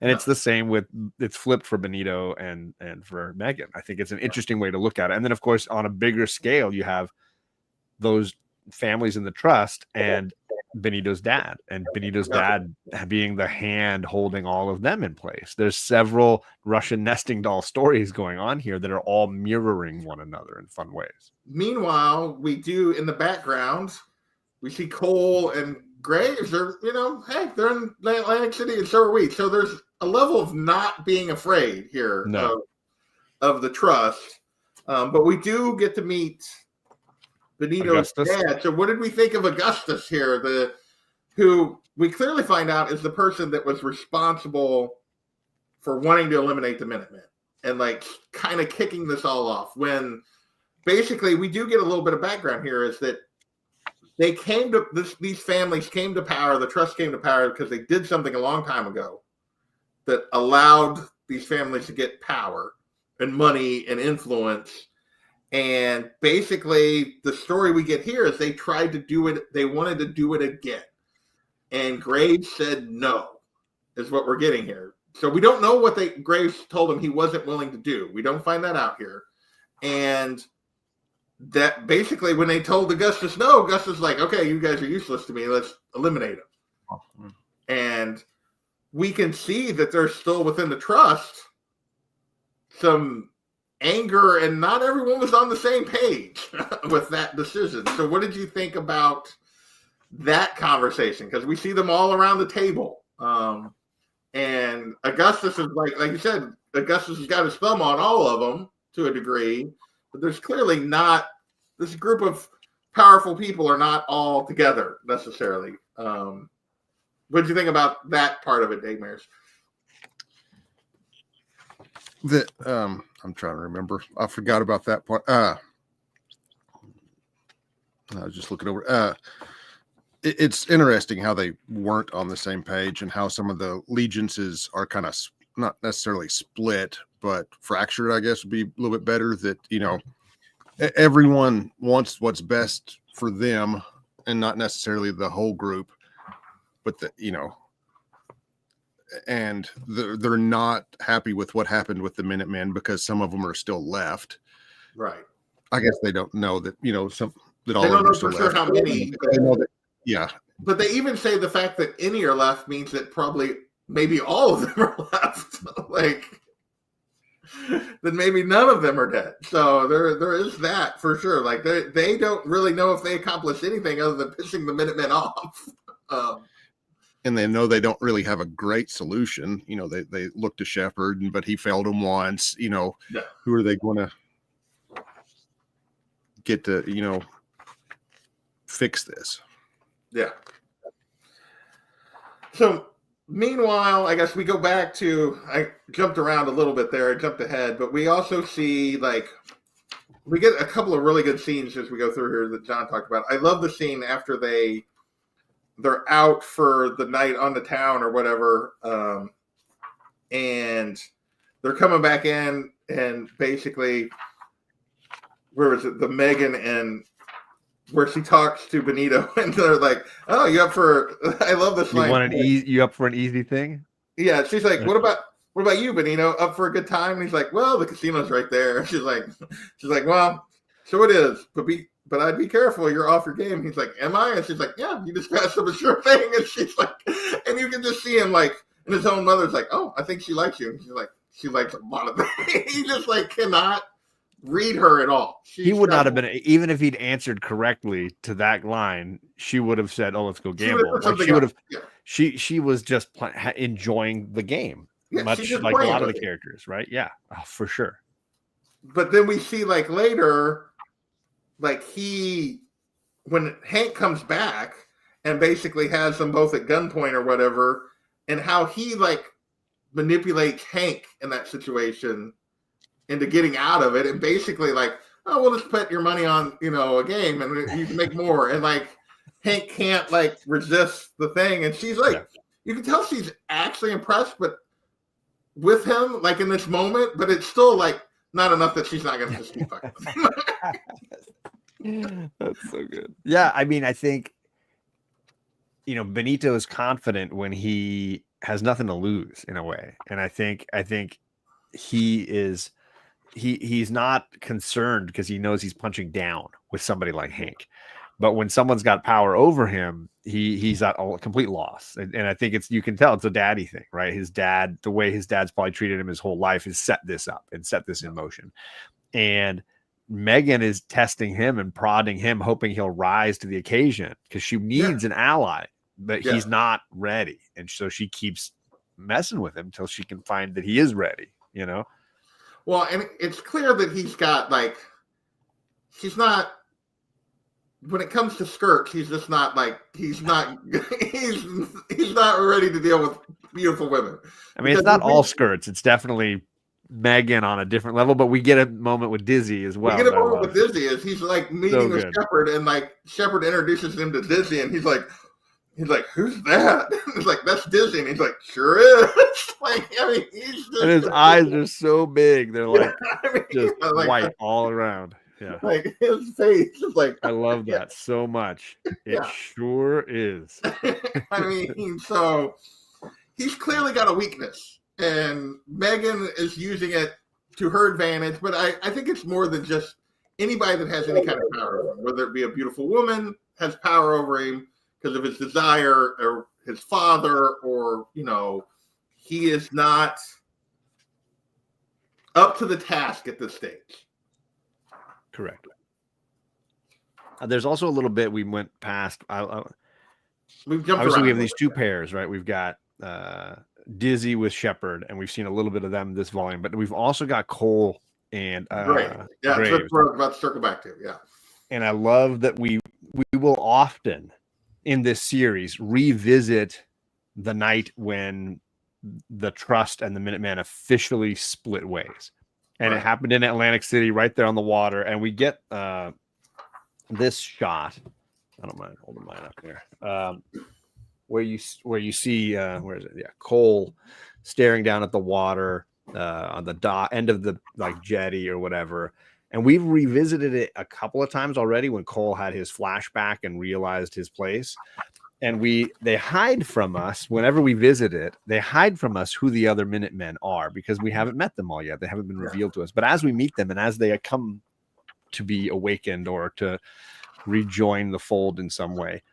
And it's the same it's flipped for Benito and for Megan. I think it's an interesting way to look at it. And then of course, on a bigger scale, you have those families in the trust and Benito's dad, and Benito's dad being the hand holding all of them in place. There's several Russian nesting doll stories going on here that are all mirroring one another in fun ways.
Meanwhile, we do in the background, we see Cole and Graves. They're, you know, hey, they're in Atlantic City, and so are we. So there's a level of not being afraid here of the trust. But we do get to meet Benito's dad. So what did we think of Augustus here? Who we clearly find out is the person that was responsible for wanting to eliminate the Minutemen and like kind of kicking this all off. When basically we do get a little bit of background here is that they came to these families came to power. The trust came to power because they did something a long time ago that allowed these families to get power and money and influence. And basically, the story we get here is they tried to do it. They wanted to do it again. And Graves said no, is what we're getting here. So we don't know what Graves told him he wasn't willing to do. We don't find that out here. And that basically when they told Augustus no, Augustus was like, okay, you guys are useless to me. Let's eliminate them. And we can see that there's still within the trust some anger, and not everyone was on the same page with that decision. So what did you think about that conversation? Because we see them all around the table. And Augustus is like you said, Augustus has got his thumb on all of them to a degree, but there's clearly not, this group of powerful people are not all together necessarily. What did you think about that part of it, Dave Mears?
I'm trying to remember. I forgot about that part. I was just looking over. It's interesting how they weren't on the same page and how some of the allegiances are kind of not necessarily split, but fractured, I guess would be a little bit better. That, everyone wants what's best for them and not necessarily the whole group, but and they're not happy with what happened with the Minutemen because some of them are still left.
Right.
I guess they don't know that, some that all
they don't know
for
sure how many.
They know that, yeah.
But they even say the fact that any are left means that probably maybe all of them are left. Like, then maybe none of them are dead. So there is that for sure. Like they don't really know if they accomplished anything other than pissing the Minutemen off.
And they know they don't really have a great solution. They look to Shepard, but he failed them once. Who are they going to get to, fix this?
Yeah. So meanwhile, I guess we go back to, I jumped around a little bit there. I jumped ahead, but we also see we get a couple of really good scenes as we go through here that John talked about. I love the scene after they're out for the night on the town or whatever. And they're coming back in and basically, where was it? The Megan and where she talks to Benito and they're like, "Oh, you up for?" I love this line.
You up for an easy thing?
Yeah, she's like, "What about you, Benito? Up for a good time?" And he's like, "Well, the casino's right there." She's like, "Well, so it is, but I'd be careful. You're off your game." He's like, "Am I?" And she's like, "Yeah, you just passed up a sure thing." And she's like, and you can just see him and his own mother's like, "Oh, I think she likes you." And she's like, "She likes a lot of things." He just cannot read her at all.
He would not have been, even if he'd answered correctly to that line, she would have said, "Oh, let's go gamble." She was just enjoying the game, much like a lot of the characters, right? Yeah, for sure.
But then we see later, when Hank comes back and basically has them both at gunpoint or whatever, and how he manipulates Hank in that situation into getting out of it, and basically "Oh, we'll just put your money on, a game and you can make more." And Hank can't resist the thing. And she's you can tell she's actually impressed, but with him, in this moment, but it's still not enough that she's not going to just keep fucking with him.
That's so good. Yeah. I mean, I think, Benito is confident when he has nothing to lose in a way. And I think he's not concerned because he knows he's punching down with somebody like Hank. But when someone's got power over him, he's at a complete loss. And I think you can tell it's a daddy thing, right? His dad, the way his dad's probably treated him his whole life, has set this up and set this in motion. And Megan is testing him and prodding him, hoping he'll rise to the occasion because she needs an ally, but he's not ready. And so she keeps messing with him until she can find that he is ready,
Well, and it's clear that he's got he's not, when it comes to skirts, he's just not he's not ready to deal with beautiful women.
I mean, it's not all skirts. It's definitely Megan on a different level, but we get a moment with Dizzy as well.
We get a moment with Dizzy as he's meeting with Shepard, and Shepard introduces him to Dizzy, and he's like, "Who's that?" He's like, "That's Dizzy," and he's like, "Sure is." He's just,
and his eyes are so big; they're just white all around. Yeah,
his face is
I love that so much. It sure is.
So he's clearly got a weakness, and Megan is using it to her advantage. But I think it's more than just anybody that has any kind of power over him, whether it be a beautiful woman has power over him because of his desire, or his father, or he is not up to the task at this stage.
Correct. There's also a little bit we went past.
We've jumped
obviously
around.
We have these two pairs, right? We've got Dizzy with Shepard, and we've seen a little bit of them this volume, but we've also got Cole and
Graves. Yeah, that's what we're about to circle back to. Yeah.
And I love that we will often in this series revisit the night when the Trust and the Minutemen officially split ways. And it happened in Atlantic City right there on the water. And we get
this shot, I don't mind holding mine up here, where you see where is it? Yeah, Cole staring down at the water on the end of the like jetty or whatever. And we've revisited it a couple of times already when Cole had his flashback and realized his place. And they hide from us whenever we visit it. They hide from us who the other Minutemen are because we haven't met them all yet. They haven't been revealed to us. But as we meet them and as they come to be awakened or to rejoin the fold in some way,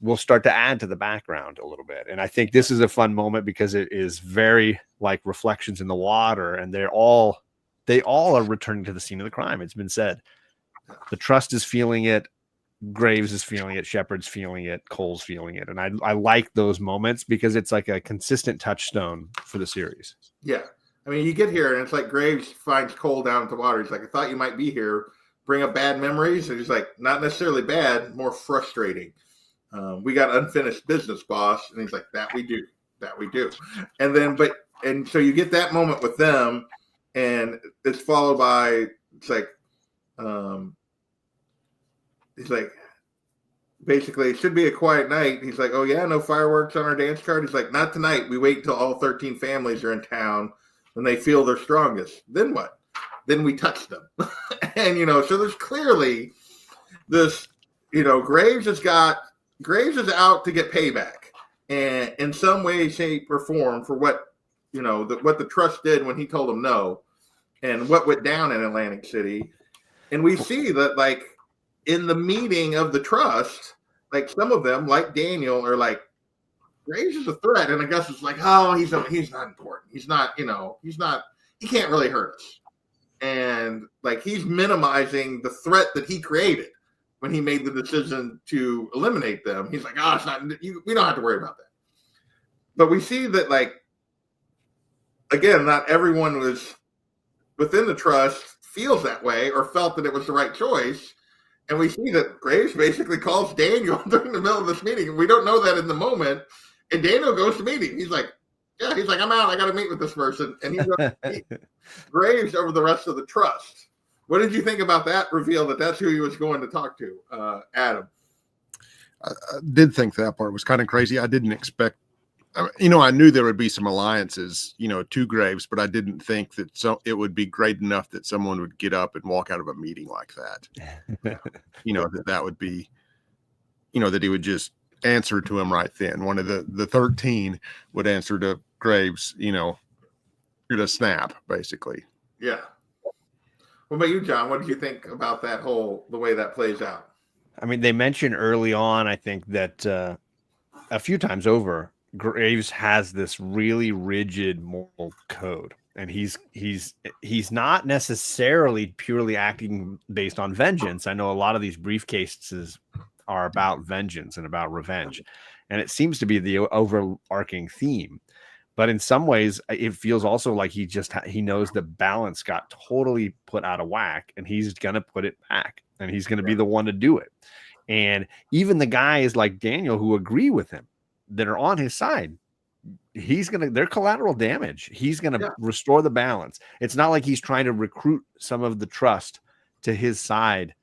we'll start to add to the background a little bit. And I think this is a fun moment because it is very like reflections in the water, and they all are returning to the scene of the crime. It's been said. The Trust is feeling it. Graves is feeling it. Shepard's feeling it. Cole's feeling it. And I like those moments because it's like a consistent touchstone for the series.
Yeah. I mean, you get here and it's like Graves finds Cole down at the water. He's like, I thought you might be here. Bring up bad memories. And he's like, not necessarily bad, more frustrating. We got unfinished business, boss. And he's like, that we do. And then, and so you get that moment with them, and it's followed by, it's like, he's like, basically, it should be a quiet night. He's like, oh, yeah, no fireworks on our dance card. He's like, not tonight. We wait until all 13 families are in town when they feel they're strongest. Then what? Then we touch them. And, so there's clearly this, Graves is out to get payback. And in some way, shape, or form for what, what the Trust did when he told them no and what went down in Atlantic City. And we see that, like, in the meeting of the Trust, like some of them, like Daniel, are like, Graves is a threat. And Augustus is like, oh, he's not important. He's not, he can't really hurt us. And like, he's minimizing the threat that he created when he made the decision to eliminate them. He's like, oh, it's not, we don't have to worry about that. But we see that, like, again, not everyone was within the Trust feels that way or felt that it was the right choice. And we see that Graves basically calls Daniel during the middle of this meeting. We don't know that in the moment. And Daniel goes to meeting. He's like, I'm out. I got to meet with this person. And he goes to meet Graves over the rest of the Trust. What did you think about that reveal that that's who he was going to talk to, Adam?
I did think that part was kind of crazy. I didn't expect, I knew there would be some alliances, to Graves, but I didn't think that it would be great enough that someone would get up and walk out of a meeting like that. that would be, that he would just answer to him right then. One of the 13 would answer to Graves, you're to snap, basically.
Yeah. What about you, John? What did you think about the way that plays out?
I mean, they mentioned early on, I think that a few times over, Graves has this really rigid moral code, and he's not necessarily purely acting based on vengeance. I know a lot of these briefcases are about vengeance and about revenge, and it seems to be the overarching theme. But in some ways, it feels also like he knows the balance got totally put out of whack, and he's going to put it back, and he's going to be the one to do it. And even the guys like Daniel who agree with him, that are on his side, they're collateral damage. He's going to restore the balance. It's not like he's trying to recruit some of the Trust to his side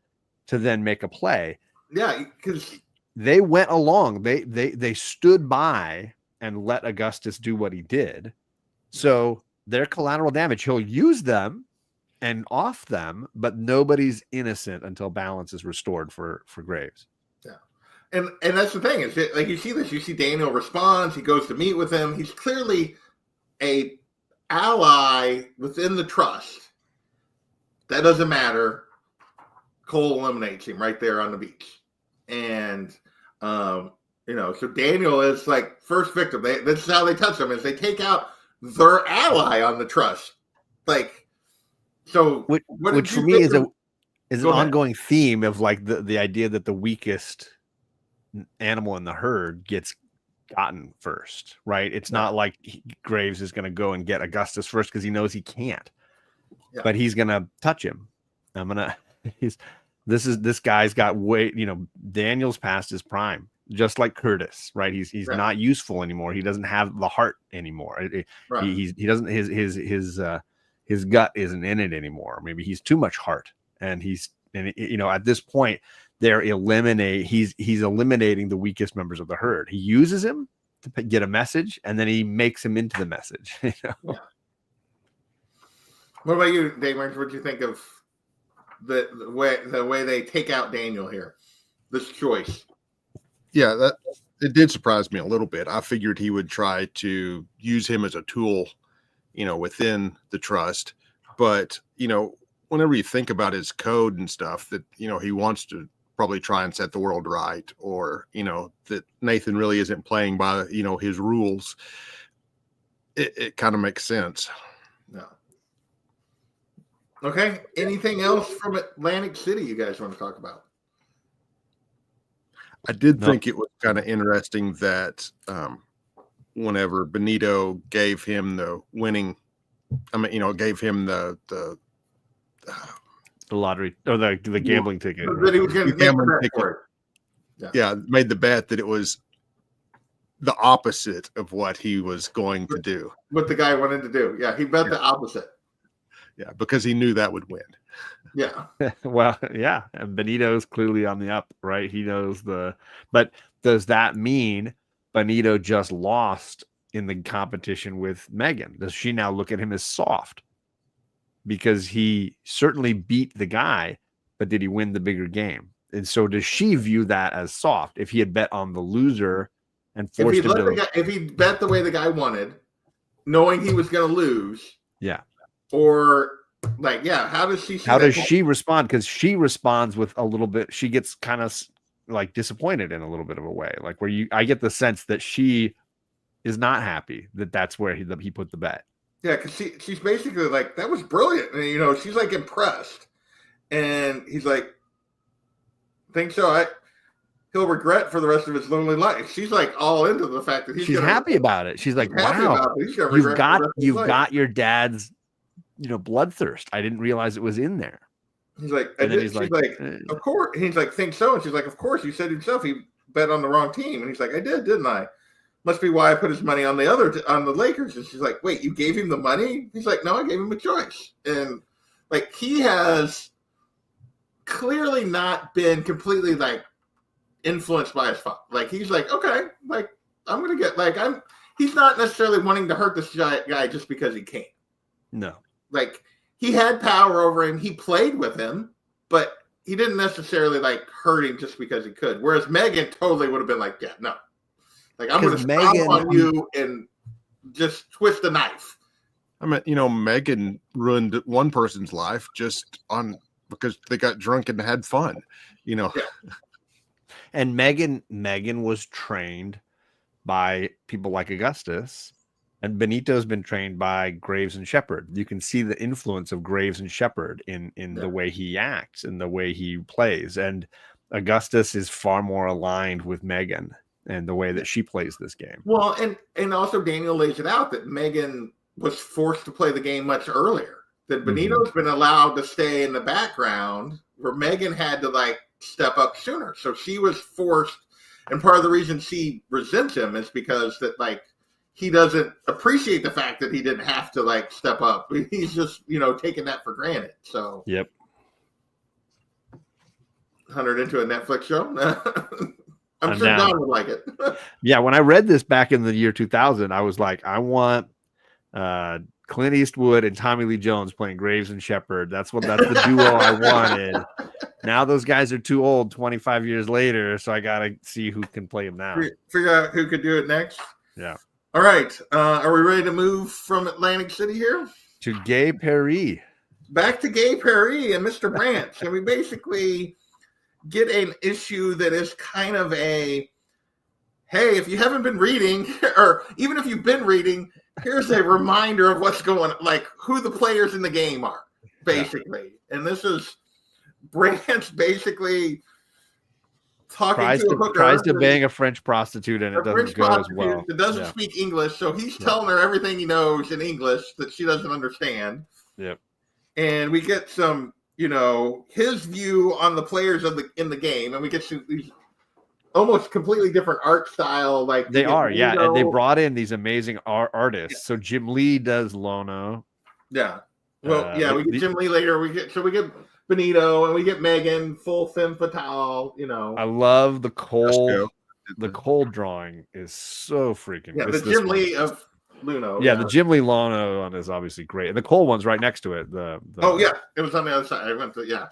to then make a play.
Yeah, because
they went along. They stood by and let Augustus do what he did. So they're collateral damage. He'll use them and off them, but nobody's innocent until balance is restored for Graves.
Yeah. And that's the thing. Is like you see this, you see Daniel responds, he goes to meet with him. He's clearly a ally within the Trust. That doesn't matter. Cole eliminates him right there on the beach. And so Daniel is like first victim. This is how they touch him, is they take out their ally on the Trust. Like, so
which for me is an ongoing theme of like the idea that the weakest animal in the herd gets gotten first, right? It's not like Graves is going to go and get Augustus first because he knows he can't, but he's going to touch him. This guy's got Daniel's past his prime, just like Curtis, right? He's not useful anymore. He doesn't have the heart anymore. He doesn't, his gut isn't in it anymore. Maybe he's too much heart, and at this point, he's eliminating the weakest members of the herd. He uses him to get a message, and then he makes him into the message. You know?
Yeah. What about you, Damon? What do you think of the way they take out Daniel here? This choice.
Yeah, it did surprise me a little bit. I figured he would try to use him as a tool, within the trust. But, whenever you think about his code and stuff, that, he wants to probably try and set the world right, or, that Nathan really isn't playing by, his rules. It kind of makes sense.
No. Okay. Anything else from Atlantic City you guys want to talk about?
I did think it was kind of interesting that whenever Benito gave him the winning, gave him the
lottery or the gambling ticket.
That he was going to gambling ticket.
Yeah, made the bet that it was the opposite of what he was going to do.
What the guy wanted to do. Yeah, he bet the opposite.
Yeah, because he knew that would win.
Yeah.
Well, yeah. And Benito's clearly on the up, right? He knows but does that mean Benito just lost in the competition with Megan? Does she now look at him as soft? Because he certainly beat the guy, but did he win the bigger game? And so does she view that as soft if he had bet on the loser and forced him to...
if he bet the way the guy wanted, knowing he was going to lose?
Yeah.
Or how does she
she respond? Because she responds with a little bit, she gets kind of like disappointed in a little bit of a way, like where I get the sense that she is not happy that's where he put the bet.
Yeah, because she's basically like, that was brilliant. And, she's like impressed. And he's like, think so. He'll regret for the rest of his lonely life. She's like all into the fact that
she's happy about it. She's like, wow, you've got your dad's, bloodthirst. I didn't realize it was in there.
He's like, of course. He's like, think so. And she's like, of course. You said himself he bet on the wrong team. And he's like, I did, didn't I? Must be why I put his money on the Lakers. And she's like, wait, you gave him the money? He's like, no, I gave him a choice. And like, he has clearly not been completely like influenced by his father. Like, he's like, okay, like I'm gonna get he's not necessarily wanting to hurt this guy just because he can.
No.
Like, he had power over him. He played with him, but he didn't necessarily like hurt him just because he could. Whereas Megan totally would have been like, yeah, no. Like, I'm going to stomp on you and just twist a knife.
I mean, Megan ruined one person's life just because they got drunk and had fun, Yeah.
And Megan was trained by people like Augustus, and Benito's been trained by Graves and Shepard. You can see the influence of Graves and Shepard in the way he acts and the way he plays. And Augustus is far more aligned with Megan and the way that she plays this game.
Well, and also Daniel lays it out that Megan was forced to play the game much earlier. That Benito's been allowed to stay in the background, where Megan had to like step up sooner. So she was forced, and part of the reason she resents him is because that like he doesn't appreciate the fact that he didn't have to like step up. He's just, taking that for granted. So
yep.
100 into a Netflix show. I'm sure Don would like it.
Yeah, when I read this back in the year 2000, I was like, I want Clint Eastwood and Tommy Lee Jones playing Graves and Shepard. That's the duo I wanted. Now those guys are too old 25 years later, so I got to see who can play them now.
Figure out who could do it next?
Yeah.
All right. Are we ready to move from Atlantic City here?
To Gay Paris.
Back to Gay Paris and Mr. Branch. And we basically get an issue that is kind of a, hey, if you haven't been reading, or even if you've been reading, here's a reminder of what's going on, like who the players in the game are, basically. Yeah. And this is Branch basically tries
to bang a French prostitute, and it doesn't go as well.
That doesn't speak English, so he's telling her everything he knows in English that she doesn't understand.
Yep.
And we get some, his view on the players in the game, and we get some these almost completely different art style. Like
they are, yeah. And they brought in these amazing artists. Yeah. So Jim Lee does Lono.
Yeah. Well, we get Jim Lee later. We get Benito, and we get Megan full femme fatale.
I love the Cole.
Just
The Cole drawing is so freaking.
Yeah,
this
the Jim
one.
Lee of Luno.
Yeah, the Jim Lee Lano one is obviously great, and the Cole one's right next to it.
Oh yeah, it was on the other side. I went to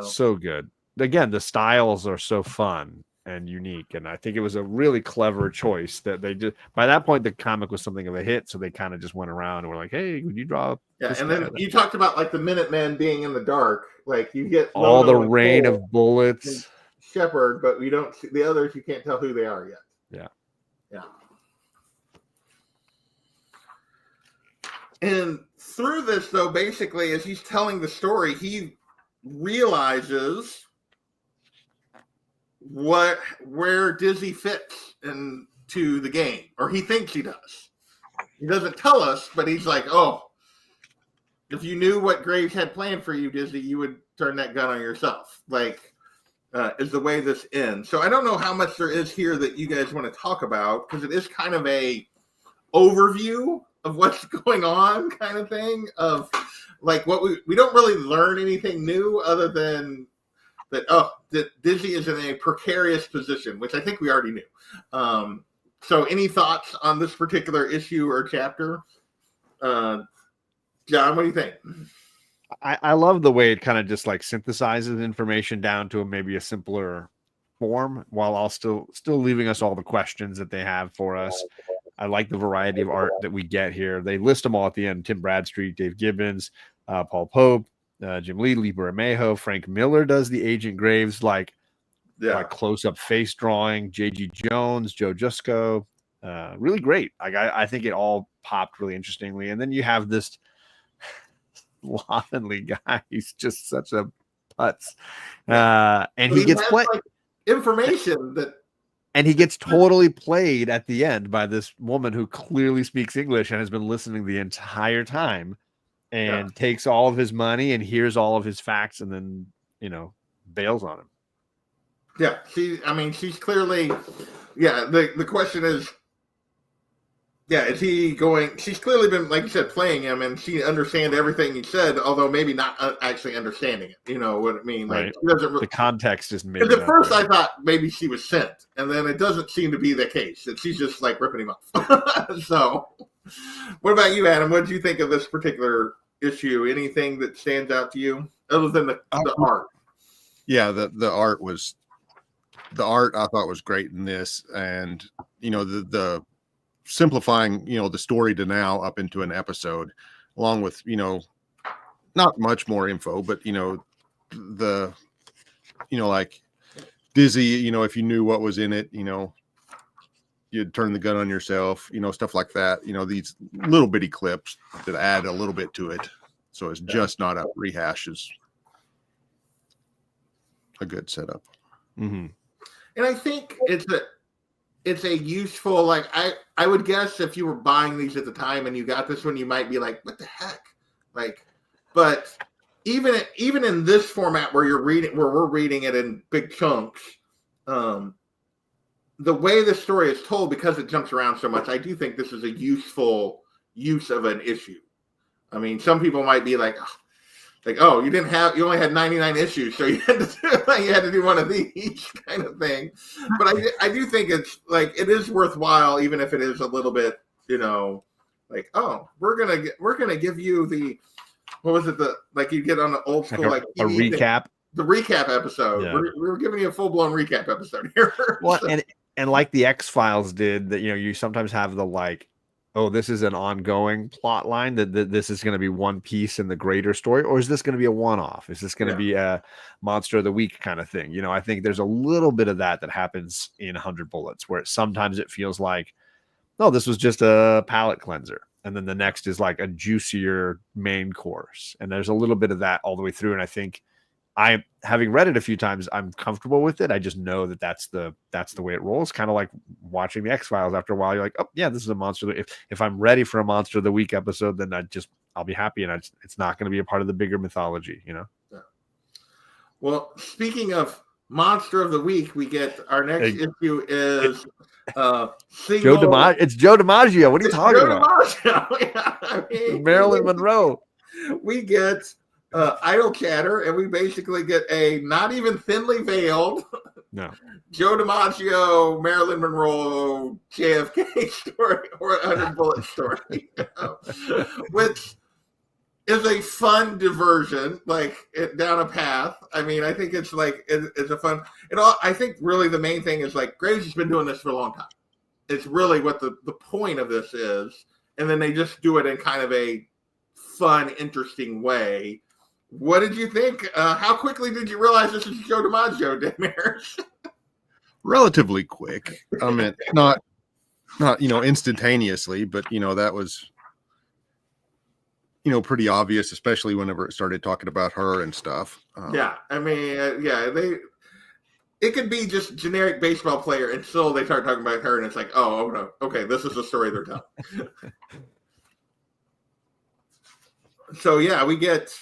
so good. Again, the styles are so fun and unique, and I think it was a really clever choice that they did. By that point, the comic was something of a hit, so they kind of just went around and were like, "Hey, would you draw?"
Yeah, and then you talked about like the Minutemen being in the dark, like you get
all
Lono
the
and
rain
Cole
of bullets.
and Shepard, but we don't see the others. You can't tell who they are yet. Yeah. And through this, though, basically, as he's telling the story, he realizes where Dizzy fits into the game, or he thinks he does. He doesn't tell us, but he's like, "Oh, if you knew what Graves had planned for you, Dizzy, you would turn that gun on yourself." Like, is the way this ends. So I don't know how much there is here that you guys want to talk about, because it is kind of a overview of what's going on kind of thing, of like what we don't really learn anything new other than that Dizzy is in a precarious position, which I think we already knew. So any thoughts on this particular issue or chapter? John, what do you think?
I love the way it kind of just like synthesizes information down to maybe a simpler form, while also still leaving us all the questions that they have for us. I like the variety of art that we get here. They list them all at the end: Tim Bradstreet, Dave Gibbons, Paul Pope, Jim Lee, Lee Bermejo, Frank Miller does the Agent Graves like close-up face drawing, J.G. Jones, Joe Jusko. Really great. I think it all popped really interestingly. And then you have this Lovenly guy. He's just such a putz. And he gets played.
Like information that.
And he gets totally played at the end by this woman who clearly speaks English and has been listening the entire time, and takes all of his money and hears all of his facts and then, bails on him.
Yeah. She's clearly, the question is, is he going, she's clearly been, like you said, playing him, and she understands everything he said, although maybe not actually understanding it. You know what I mean? Like,
right.
She doesn't really,
the context is maybe.
At first, I thought maybe she was sent, and then it doesn't seem to be the case. That she's just like ripping him off. So, what about you, Adam? What did you think of this particular issue? Anything that stands out to you other than the art?
Yeah, the art I thought was great in this, and the simplifying the story to now up into an episode, along with not much more info, but the like Dizzy, if you knew what was in it, you'd turn the gun on yourself, stuff like that. These little bitty clips that add a little bit to it, so it's just not a rehash. Is a good setup.
Mm-hmm.
And I think it's a useful, like, I would guess if you were buying these at the time and you got this one, you might be like, what the heck? Like, but even in this format where we're reading it in big chunks, the way the story is told, because it jumps around so much, I do think this is a useful use of an issue. I mean, some people might be like, oh, you only had 99 issues, so you had to do one of these kind of thing. But I do think it's like, it is worthwhile, even if it is a little bit, like, oh, we're gonna give you the, what was it, like you get on the old school like
a recap,
the recap episode. Yeah. We're giving you a full blown recap episode here.
Well, and like the X-Files did, that you sometimes have the like, oh, this is an ongoing plot line, that this is going to be one piece in the greater story, or is this going to be a one-off? Is this going to be a monster of the week kind of thing? I think there's a little bit of that happens in 100 Bullets, where sometimes it feels like, oh, this was just a palate cleanser, and then the next is like a juicier main course, and there's a little bit of that all the way through. And I think, having read it a few times, I'm comfortable with it. I just know that that's the way it rolls. Kind of like watching the X-Files. After a while, you're like, oh yeah, this is a monster. If I'm ready for a monster of the week episode, then I'll be happy, and it's not going to be a part of the bigger mythology, Yeah.
Well, speaking of monster of the week, we get our next issue is
It's Joe DiMaggio. What are you talking about?
Yeah,
Marilyn Monroe.
We get idle chatter, and we basically get a not even thinly veiled Joe DiMaggio, Marilyn Monroe, JFK story or 100 Bullet story, which is a fun diversion, like down a path. I mean, I think it's like it's a fun. I think really the main thing is like Graves has been doing this for a long time. It's really what the point of this is, and then they just do it in kind of a fun, interesting way. What did you think? How quickly did you realize this is Joe DiMaggio, Demers?
Relatively quick. I mean, not instantaneously, but that was pretty obvious, especially whenever it started talking about her and stuff.
Yeah, I mean, it could be just generic baseball player until they start talking about her, and it's like, oh no, okay, this is the story they're telling. So yeah, we get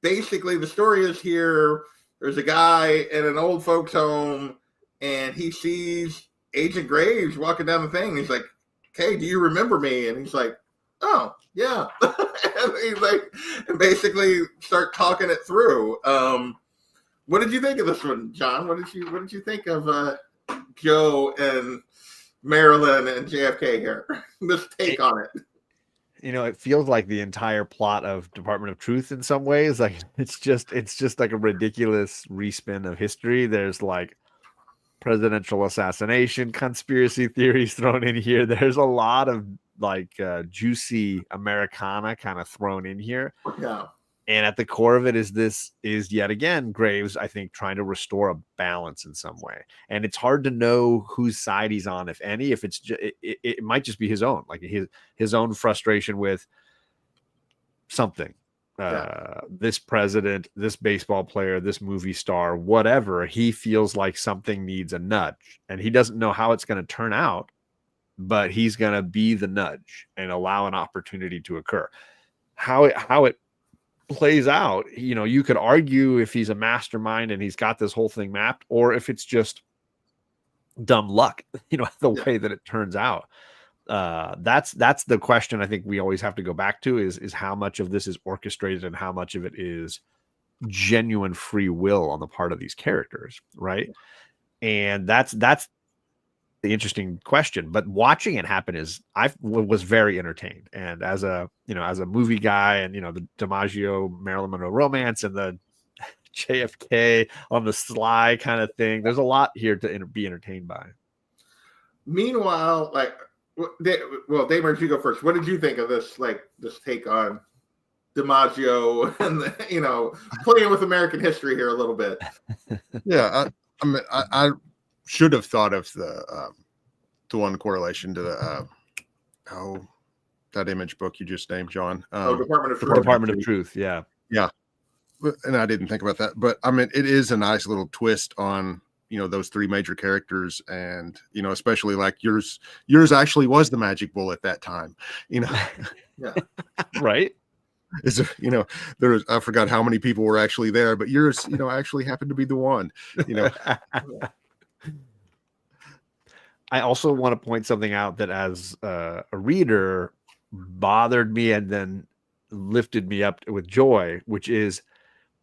basically the story is here. There's a guy in an old folks home, and he sees Agent Graves walking down the thing. He's like, "Hey, do you remember me?" And he's like, "Oh, yeah." And he's like, and basically start talking it through. What did you think of this one, John? What did you think of Joe and Marilyn and JFK here? This take on it.
It feels like the entire plot of Department of Truth in some ways. Like it's just like a ridiculous respin of history. There's like presidential assassination conspiracy theories thrown in here. There's a lot of like juicy Americana kind of thrown in here.
Yeah.
And at the core of it is yet again Graves, I think, trying to restore a balance in some way. And it's hard to know whose side he's on, if any. If it's it might just be his own, like his own frustration with something. This president, this baseball player, this movie star, whatever. He feels like something needs a nudge, and he doesn't know how it's going to turn out, but he's going to be the nudge and allow an opportunity to occur. How it plays out, you could argue if he's a mastermind and he's got this whole thing mapped, or if it's just dumb luck, the way that it turns out. That's the question I think we always have to go back to is how much of this is orchestrated and how much of it is genuine free will on the part of these characters, right? And that's the interesting question. But watching it happen I was very entertained, and as a movie guy, and the DiMaggio Marilyn Monroe romance and the JFK on the sly kind of thing, there's a lot here to be entertained by.
Meanwhile, Damers, you go first. What did you think of this take on DiMaggio and playing with American history here a little bit?
Yeah, I should have thought of the one correlation to the that image book you just named, John.
Department of Truth.
Department of Truth. Yeah.
And I didn't think about that, but I mean, it is a nice little twist on those three major characters, and especially like yours actually was the magic bullet that time.
Yeah.
Right.
Is I forgot how many people were actually there, but yours actually happened to be the one.
I also want to point something out that as a reader bothered me and then lifted me up with joy, which is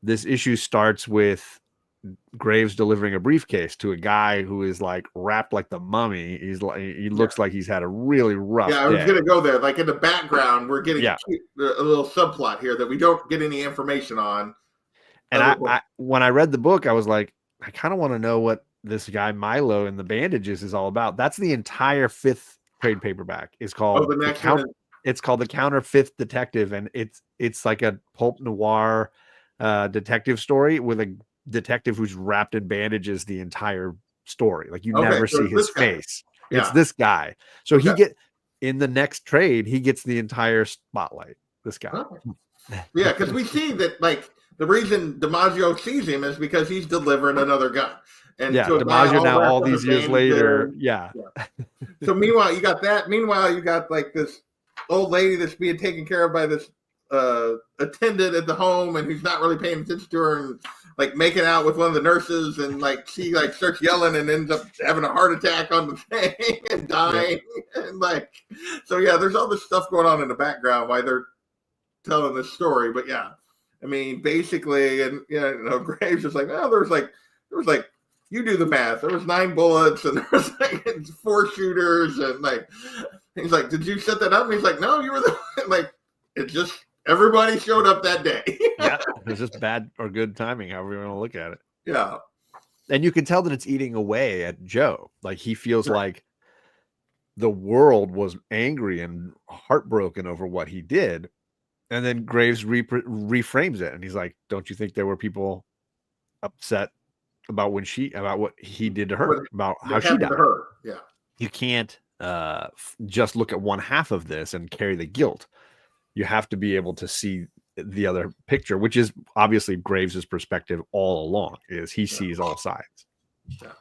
this issue starts with Graves delivering a briefcase to a guy who is like wrapped like the mummy. He looks like he's had a really rough day.
I was going to go there. Like in the background, we're getting a little subplot here that we don't get any information on.
And I when I read the book, I was like, I kind of want to know what this guy Milo in the bandages is all about. That's the entire 5th trade paperback. Is called it's called The Counter Fifth Detective, and it's like a pulp noir detective story with a detective who's wrapped in bandages the entire story. Like you never see his face. It's this guy. So he in the next trade, he gets the entire spotlight. This guy.
Oh. Yeah, because we see that like the reason DiMaggio sees him is because he's delivering another gun. And
DiMaggio now all these years later. Yeah.
So meanwhile, you got that. Meanwhile, you got like this old lady that's being taken care of by this attendant at the home, and who's not really paying attention to her, and like making out with one of the nurses, and like she like starts yelling and ends up having a heart attack on the thing and dying. And like, so there's all this stuff going on in the background while they're telling this story. But I mean, basically, and Graves is like, oh, there was like, you do the math. There was 9 bullets, and there was like 4 shooters, and like, he's like, did you set that up? And he's like, no, you were the like, it just everybody showed up that day.
Yeah, it's just bad or good timing, however you want to look at it.
Yeah,
and you can tell that it's eating away at Joe. Like he feels like the world was angry and heartbroken over what he did. And then Graves reframes it. And he's like, don't you think there were people upset about what he did to her, about how she died?
Her. Yeah.
You can't just look at one half of this and carry the guilt. You have to be able to see the other picture, which is obviously Graves's perspective all along, is he sees all sides.
Yeah.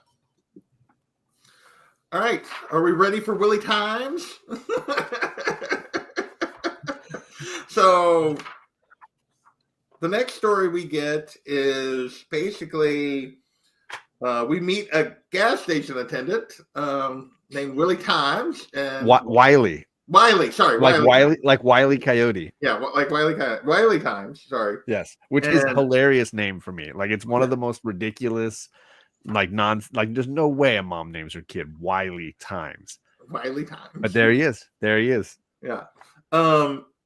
All right. Are we ready for Willie Times? So the next story we get is basically we meet a gas station attendant named Willie Times and
Wiley.
Sorry,
like Wiley Coyote.
Yeah, like Wiley Times. Sorry.
Yes, which is a hilarious name for me. Like it's one of the most ridiculous. Like there's no way a mom names her kid Wiley Times.
Wiley Times.
But there he is.
Yeah.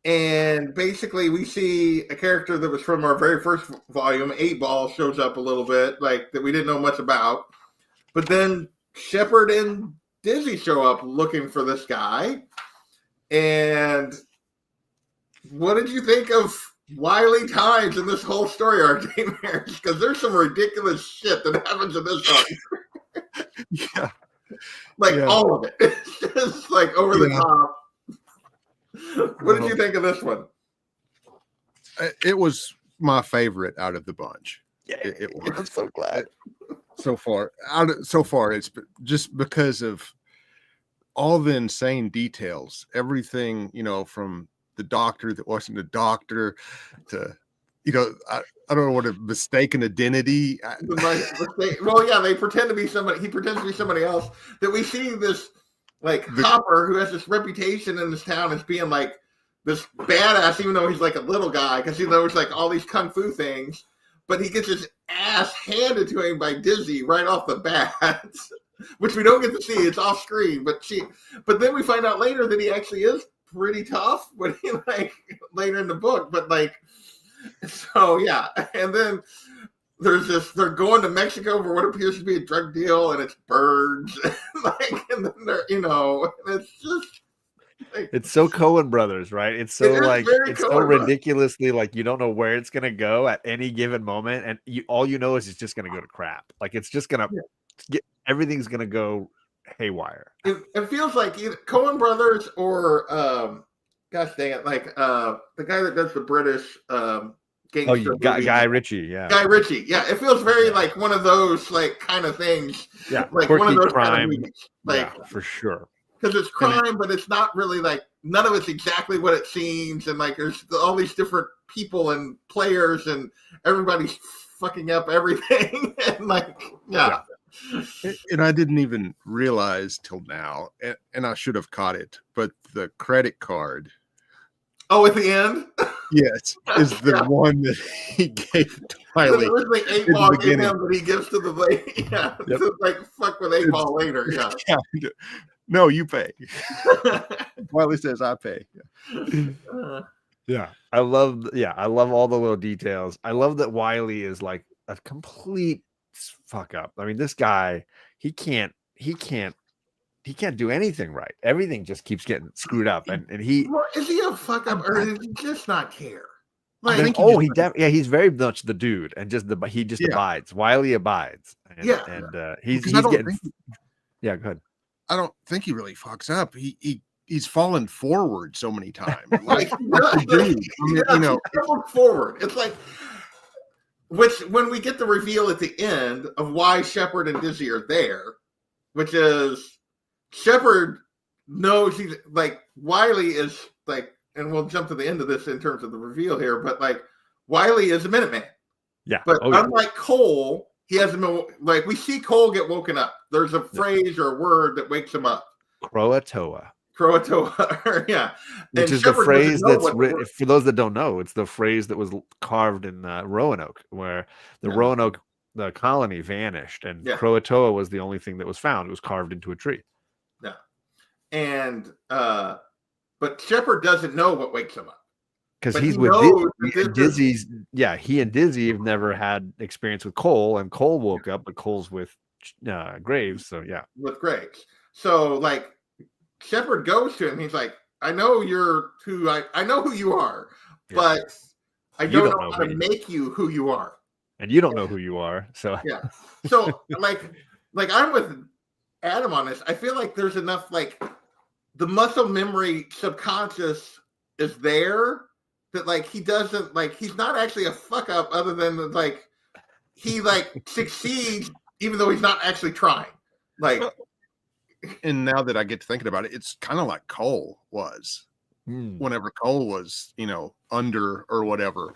And basically we see a character that was from our very first volume, 8-Ball, shows up a little bit, like that we didn't know much about. But then Shepard and Dizzy show up looking for this guy. And what did you think of Wiley Times in this whole story arc, because there's some ridiculous shit that happens in this arc.
Yeah.
All of it. It's just like over the top. What did you think of this one?
It was my favorite out of the bunch.
Yeah, I'm so glad.
So far, it's just because of all the insane details. Everything, from the doctor that wasn't a doctor to, I don't know what a mistaken identity.
Well, yeah, they pretend to be somebody. He pretends to be somebody else. That we see this Hopper, who has this reputation in this town as being like this badass, even though he's like a little guy, because he knows like all these kung fu things. But he gets his ass handed to him by Dizzy right off the bat, which we don't get to see. It's off screen, but then we find out later that he actually is pretty tough when he later in the book. But so yeah, and then there's this. They're going to Mexico for what appears to be a drug deal, and it's birds, and then they're and it's just.
It's so Coen Brothers, right? It's so it's so ridiculously you don't know where it's gonna go at any given moment, and all you know is it's just gonna go to crap. Like it's just gonna everything's gonna go haywire.
It feels like either Coen Brothers or gosh dang it, the guy that does the British gangster
Guy Ritchie, yeah.
Guy Ritchie, yeah. It feels very like one of those kind of things.
Yeah,
like
quirky
one of those
crime.
Kind of movies.
Yeah, for sure.
Because it's crime, but it's not really none of it's exactly what it seems, and there's all these different people and players, and everybody's fucking up everything, and yeah.
And I didn't even realize till now, and I should have caught it, but the credit card.
Oh, at the end?
Yes, is the one that he gave to Wiley.
Originally 8-Ball gave him, but he gives to the lady. Yeah, yep. To fuck with 8-Ball later. Yeah.
No, you pay. Wiley says I pay.
Yeah. I love all the little details. I love that Wiley is like a complete fuck up. I mean, this guy, he can't do anything right. Everything just keeps getting screwed up. And he
is he a fuck up, or does he just not care?
He's very much the dude, and he abides. Wiley abides. And, and he's getting. Yeah, go ahead.
I don't think he really fucks up. He's fallen forward so many times.
Forward. It's which when we get the reveal at the end of why Shepard and Dizzy are there, which is Shepard knows he's Wiley is and we'll jump to the end of this in terms of the reveal here, but Wiley is a Minuteman.
Yeah.
But unlike Cole, he hasn't been we see Cole get woken up. There's a phrase or a word that wakes him up.
Croatoa.
Croatoa, yeah.
Which
And
is the
Shepard
phrase
doesn't know
that's
what the
for those that don't know, it's the phrase that was carved in Roanoke, where the
Yeah.
Roanoke the colony vanished, and
Yeah.
Croatoa was the only thing that was found. It was carved into a tree.
Yeah. And but Shepard doesn't know what wakes him up.
Because
But
he's
he
with
knows
Dizzy,
that
and
this is-
Dizzy's, yeah, he and Dizzy have never had experience with Cole, and Cole woke up, but Cole's with Graves, so yeah.
with Graves. So like Shepard goes to him, he's like, I know you're who I know who you are,
Yeah.
but I
You
don't
don't
know
know
how to
me.
make you who you are.
And you don't know who you are, so
Yeah. So like I'm with Adam on this. I feel like there's enough like the muscle memory subconscious is there that like he doesn't like he's not actually a fuck up other than like he like succeeds even though he's not actually trying. Like
And now that I get to thinking about it, it's kind of like Cole was. Whenever Cole was, under or whatever,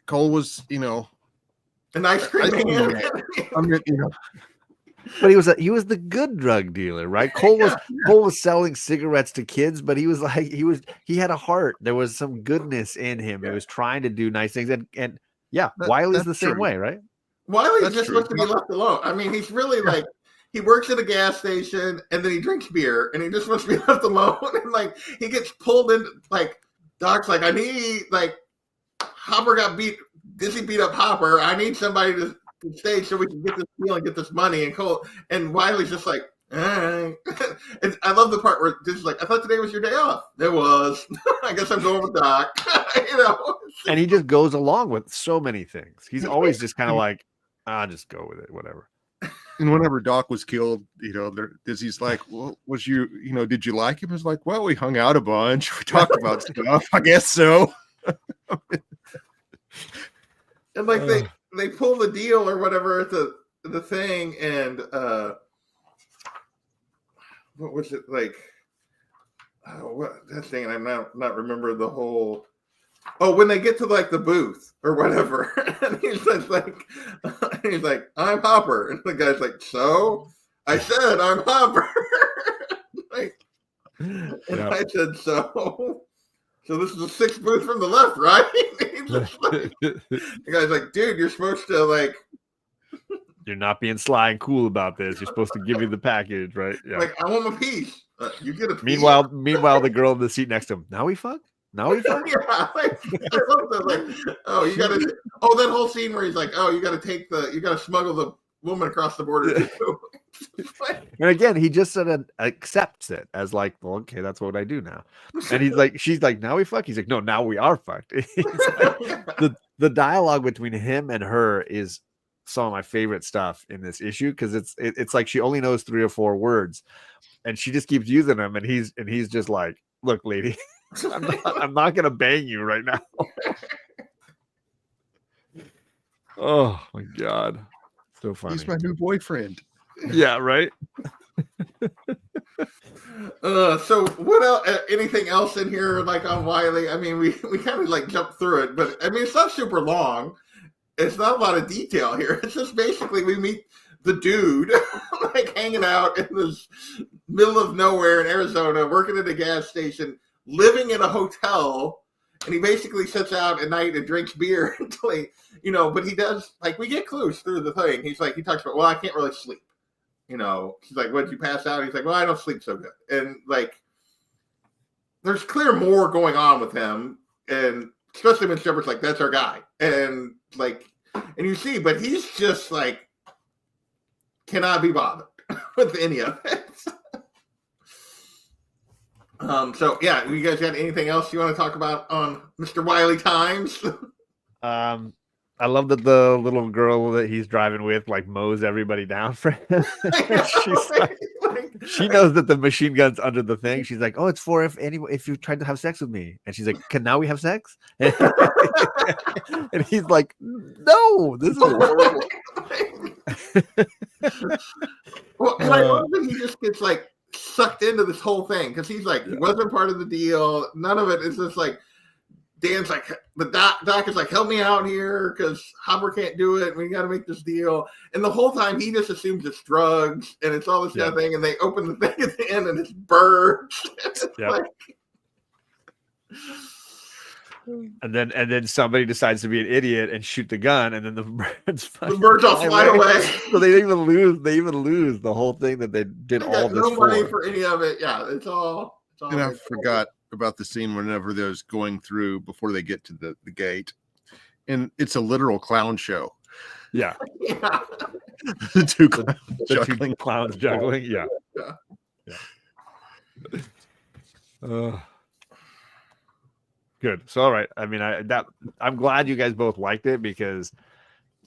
Cole was,
an ice cream man.
But he was the good drug dealer, right? Cole was selling cigarettes to kids, but he was like he had a heart. There was some goodness in him. He was trying to do nice things, and Wiley's the same way, right?
Wiley just wants to be left alone. I mean, he's really like he works at a gas station and then he drinks beer and he just wants to be left alone. And like he gets pulled in, like Doc's like, I need like Hopper got Dizzy beat up Hopper. I need somebody to stay so we can get this deal and get this money. And Cole and Wiley's just like, all right. And I love the part where Dizzy's like, I thought today was your day off. It was. I guess I'm going with Doc.
And he just goes along with so many things. He's always just kind of like, I'll just go with it, whatever.
And whenever Doc was killed, Dizzy's like, well, was you, did you like him? He was like, well, we hung out a bunch. We talked about stuff. I guess so.
And like they pull the deal or whatever at the thing, and what was it like? What that thing? I'm not remember the whole. Oh, when they get to like the booth or whatever, and he's like, I'm Hopper, and the guy's like, so I said I'm Hopper, like, and I said so. So this is the sixth booth from the left, right? The guy's like, dude, you're supposed to like.
You're not being sly and cool about this. You're supposed to give me the package, right? Yeah.
Like, I want my piece. You get a piece.
Meanwhile, the girl in the seat next to him. Now we fuck.
Yeah, like, I love that. Like, oh, you gotta. Oh, that whole scene where he's like, oh, you gotta smuggle the woman across the border too.
And again, he just sort of accepts it as like, well, okay, that's what I do now. And he's like, she's like, now we fuck. He's like, no, now we are fucked. Like, the dialogue between him and her is some of my favorite stuff in this issue, because it's like she only knows 3 or 4 words, and she just keeps using them, and he's just like, look, lady, I'm not gonna bang you right now. Oh my god, so funny.
He's my new boyfriend.
Yeah, right.
So what else? Anything else in here like on Wiley? I mean, we kind of like jumped through it, but I mean, it's not super long. It's not a lot of detail here. It's just basically we meet the dude like hanging out in this middle of nowhere in Arizona, working at a gas station, living in a hotel, and he basically sits out at night and drinks beer until he, but he does, like, we get clues through the thing. He's like, he talks about, well, I can't really sleep. He's like, what, did you pass out? He's like, well, I don't sleep so good. And like, there's clear more going on with him. And especially when Shepard's like, that's our guy. And like, and you see, but he's just like, cannot be bothered with any of it. So yeah, you guys got anything else you want to talk about on Mr. Wiley Times?
I love that the little girl that he's driving with like mows everybody down for him. She knows that the machine gun's under the thing. She's like, "Oh, it's for if you tried to have sex with me." And she's like, "Can now we have sex?" And he's like, "No, this is horrible."
Well, and I love that he just gets like sucked into this whole thing because he's like, he wasn't part of the deal. None of it is just like Dan's like, the doc is like, help me out here because Hopper can't do it. We got to make this deal. And the whole time he just assumes it's drugs and it's all this kind of thing. And they open the thing at the end and it's birds. It's like,
and then somebody decides to be an idiot and shoot the gun, and then the
birds all fly away.
So they even lose the whole thing that they did all this
no money for any of it. Yeah, it's all.
And I forgot about the scene whenever there's going through before they get to the gate, and it's a literal clown show.
Yeah.
the two
clowns juggling. Yeah. Good. So, all right. I mean, I'm glad you guys both liked it because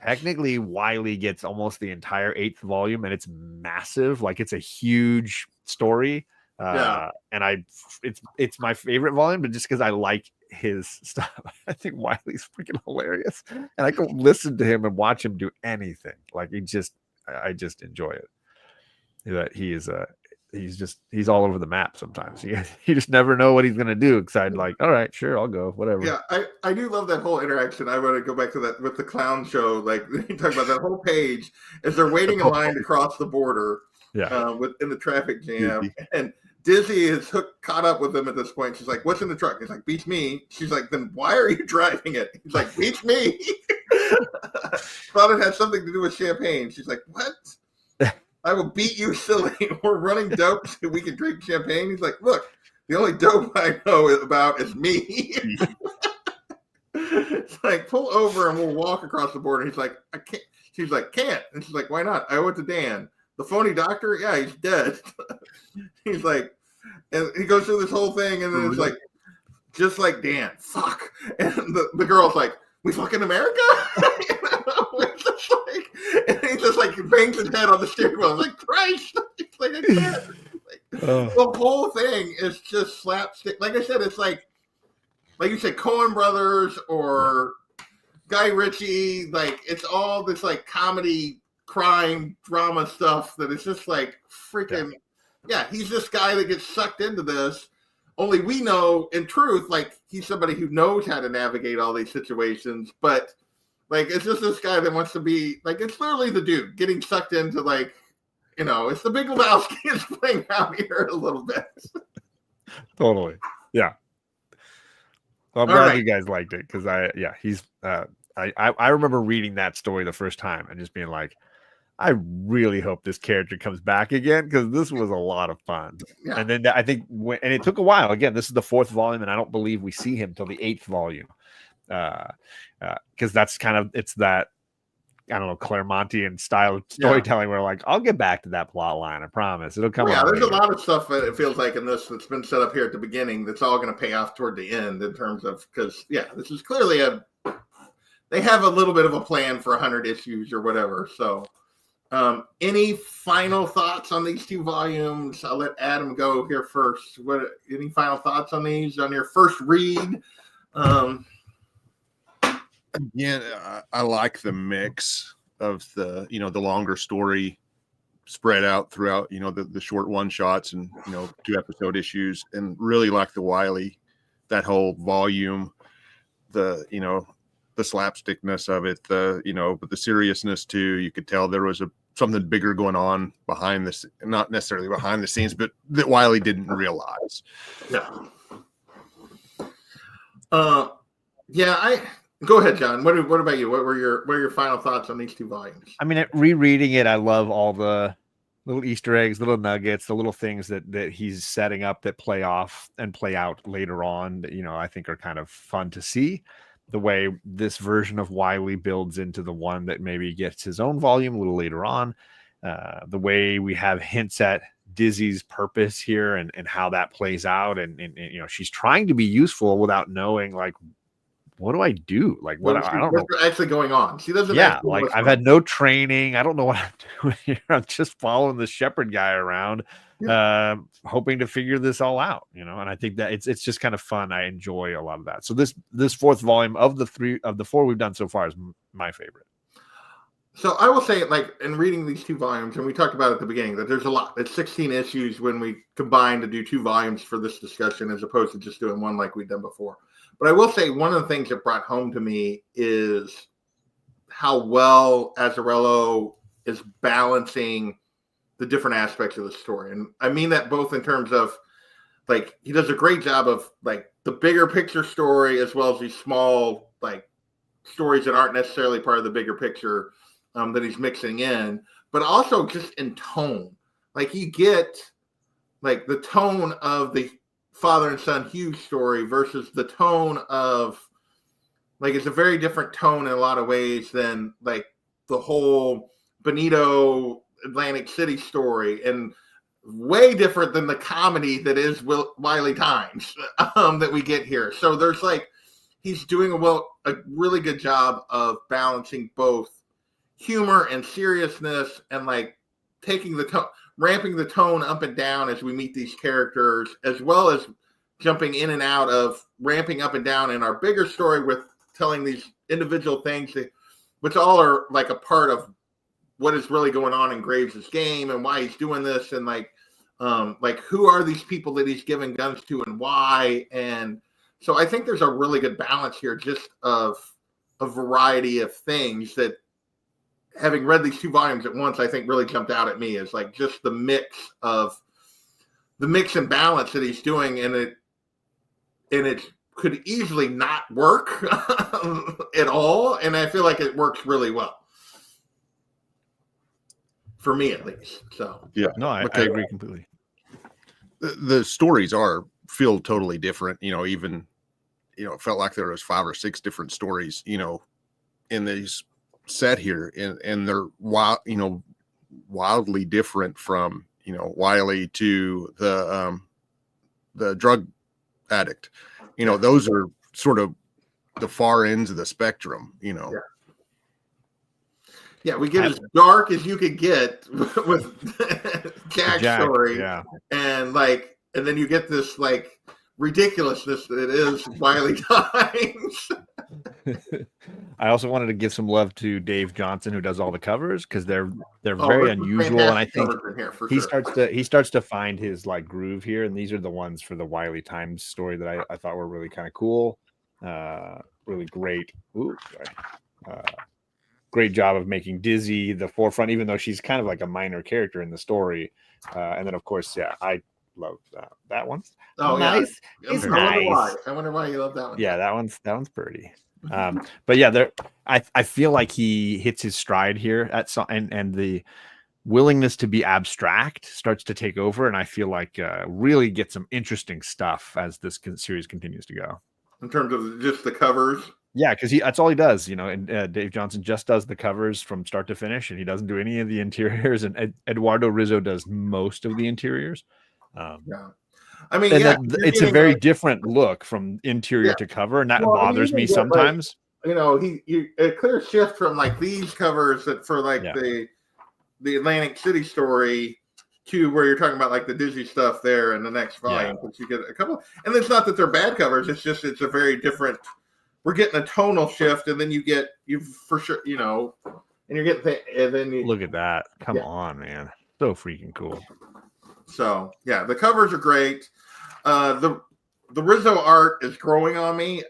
technically Wiley gets almost the entire 8th volume and it's massive. Like it's a huge story. And it's my favorite volume, but just because I like his stuff. I think Wiley's freaking hilarious. And I can listen to him and watch him do anything. Like I just enjoy it. That he's all over the map sometimes. You just never know what he's gonna do. Excited, like, all right, sure, I'll go, whatever.
Yeah, I do love that whole interaction. I want to go back to that with the clown show. Like you talk about that whole page as they're waiting in line to cross the border. In the traffic jam, and Dizzy is caught up with him at this point. She's like, "What's in the truck?" He's like, "Beats me." She's like, "Then why are you driving it?" He's like, "Beats me." Thought it had something to do with champagne. She's like, "What?" I will beat you silly. We're running dope so we can drink champagne. He's like, look, the only dope I know about is me. It's like, pull over and we'll walk across the border. He's like, I can't. She's like, can't. And she's like, why not? I owe it to Dan. The phony doctor? Yeah, he's dead. He's like, and he goes through this whole thing and then it's like, just like Dan. Fuck. And the girl's like, we fucking America? And he just like bangs his head on the steering wheel. I'm like, Christ! He's like, I can't. The whole thing is just slapstick. Like I said, it's like you said, Coen Brothers or Guy Ritchie. Like it's all this like comedy, crime, drama stuff that is just like freaking. Yeah, he's this guy that gets sucked into this. Only we know, in truth, like he's somebody who knows how to navigate all these situations, but. Like, it's just this guy that wants to be, like, it's literally the dude getting sucked into, like, it's the Big Lebowski is playing out here a little bit.
Totally. Yeah. Well, I'm glad you guys liked it because I remember reading that story the first time and just being like, I really hope this character comes back again because this was a lot of fun. Yeah. And then I think, and it took a while. Again, this is the 4th volume, and I don't believe we see him till the 8th volume. Because that's kind of it's that I don't know Claremontian style of storytelling where like I'll get back to that plot line, I promise it'll come.
There's a lot of stuff that it feels like in this that's been set up here at the beginning that's all going to pay off toward the end in terms of because this is clearly they have a little bit of a plan for 100 issues or whatever. So any final thoughts on these 2 volumes? I'll let Adam go here first. Any final thoughts on these on your first read?
Yeah, I like the mix of the longer story spread out throughout the short one shots and 2 episode issues, and really like the Wiley, that whole volume, the slapstickness of it, but the seriousness too. You could tell there was something bigger going on behind this, not necessarily behind the scenes, but that Wiley didn't realize.
Go ahead, John. What about you? What are your final thoughts on these 2 volumes? I
mean, rereading it, I love all the little Easter eggs, little nuggets, the little things that he's setting up that play off and play out later on that, I think are kind of fun to see. The way this version of Wiley builds into the one that maybe gets his own volume a little later on. The way we have hints at Dizzy's purpose here and how that plays out. And she's trying to be useful without knowing, like, what do I do? Like, I don't know
what's actually going on. She doesn't.
Yeah, like I've had no training. I don't know what I'm doing here. I'm just following the shepherd guy around, hoping to figure this all out. And I think that it's just kind of fun. I enjoy a lot of that. So this 4th volume of the 4 we've done so far is my favorite.
So I will say, like, in reading these 2 volumes, and we talked about at the beginning that there's a lot. It's 16 issues when we combine to do 2 volumes for this discussion, as opposed to just doing one like we've done before. But I will say one of the things that brought home to me is how well Azzarello is balancing the different aspects of the story. And I mean that both in terms of, like, he does a great job of, like, the bigger picture story as well as these small, like, stories that aren't necessarily part of the bigger picture that he's mixing in, but also just in tone. Like, you get, like, the tone of the father and son Hughes story versus the tone of, like, it's a very different tone in a lot of ways than, like, the whole Benito Atlantic City story, and way different than the comedy that is Wily Times that we get here. So there's, like, he's doing a really good job of balancing both humor and seriousness, and, like, taking the tone, ramping the tone up and down as we meet these characters, as well as jumping in and out of ramping up and down in our bigger story with telling these individual things that, which all are, like, a part of what is really going on in Graves' game and why he's doing this, and, like who are these people that he's giving guns to and why. And so I think there's a really good balance here, just of a variety of things that, having read these 2 volumes at once, I think really jumped out at me as, like, just the mix and balance that he's doing, and it could easily not work at all. And I feel like it works really well. For me, at least. So
yeah,
no, I agree completely.
The stories feel totally different. Even it felt like there was 5 or 6 different stories, in these set here, and they're wildly different from Wiley to the drug addict. Those are sort of the far ends of the spectrum.
Yeah, we get as dark as you could get with Jack's story, and then you get this, like, ridiculousness that is Wily Times.
I also wanted to give some love to Dave Johnson, who does all the covers, because they're very unusual, and I think he starts to find his, like, groove here, and these are the ones for the Wily Times story that I thought were really kind of cool, really great. Ooh, sorry. Great job of making Dizzy the forefront, even though she's kind of like a minor character in the story. And then, of course, I love that one.
Oh,
nice.
Yeah.
It's nice.
I wonder why you love that one.
Yeah, that one's pretty. But yeah, I feel like he hits his stride here and the willingness to be abstract starts to take over, and I feel like really get some interesting stuff as this series continues to go.
In terms of just the covers.
Yeah, because that's all he does, and Dave Johnson just does the covers from start to finish, and he doesn't do any of the interiors, and Eduardo Rizzo does most of the interiors.
Yeah. I mean,
it's a very different look from interior to cover, and that bothers me sometimes.
Like, a clear shift from, like, these covers that for, like, the Atlantic City story to where you're talking about, like, the Dizzy stuff there in the next volume, which you get a couple. And it's not that they're bad covers; it's just it's a very different. We're getting a tonal shift, and then you for sure, and you're getting and then you
look at that. Come on, man, so freaking cool.
So yeah, the covers are great. The Rizzo art is growing on me.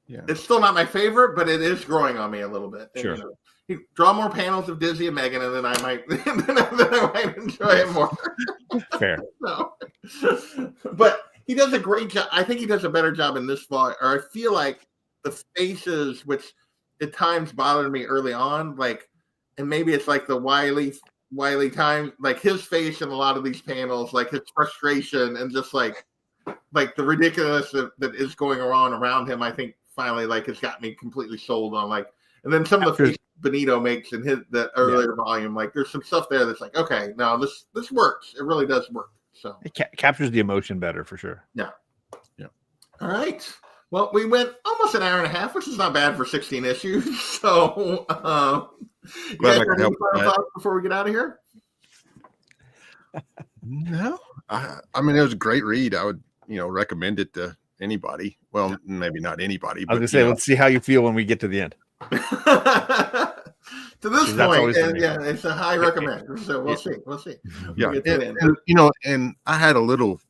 It's still not my favorite, but it is growing on me a little bit.
Sure.
And, you draw more panels of Dizzy and Megan, and then I might enjoy it more.
Fair.
But he does a great job. I think he does a better job in this volume, or I feel like the faces, which at times bothered me early on, like, and maybe it's like the Wiley Times, like his face in a lot of these panels, like his frustration and just like the ridiculousness that is going on around him. I think finally, like, has got me completely sold on, like, and then some of the faces Benito makes in that earlier volume, like, there's some stuff there that's like, okay, no, this works. It really does work. So
it captures the emotion better for sure.
Yeah. All right. Well, we went almost an hour and a half, which is not bad for 16 issues. So, you guys have any final thoughts before we get out of here?
No, I mean, it was a great read. I would, recommend it to anybody. Well, maybe not anybody.
I was gonna say, let's see how you feel when we get to the end.
To this point, it's a high recommend. So we'll see.
Yeah, and I had a little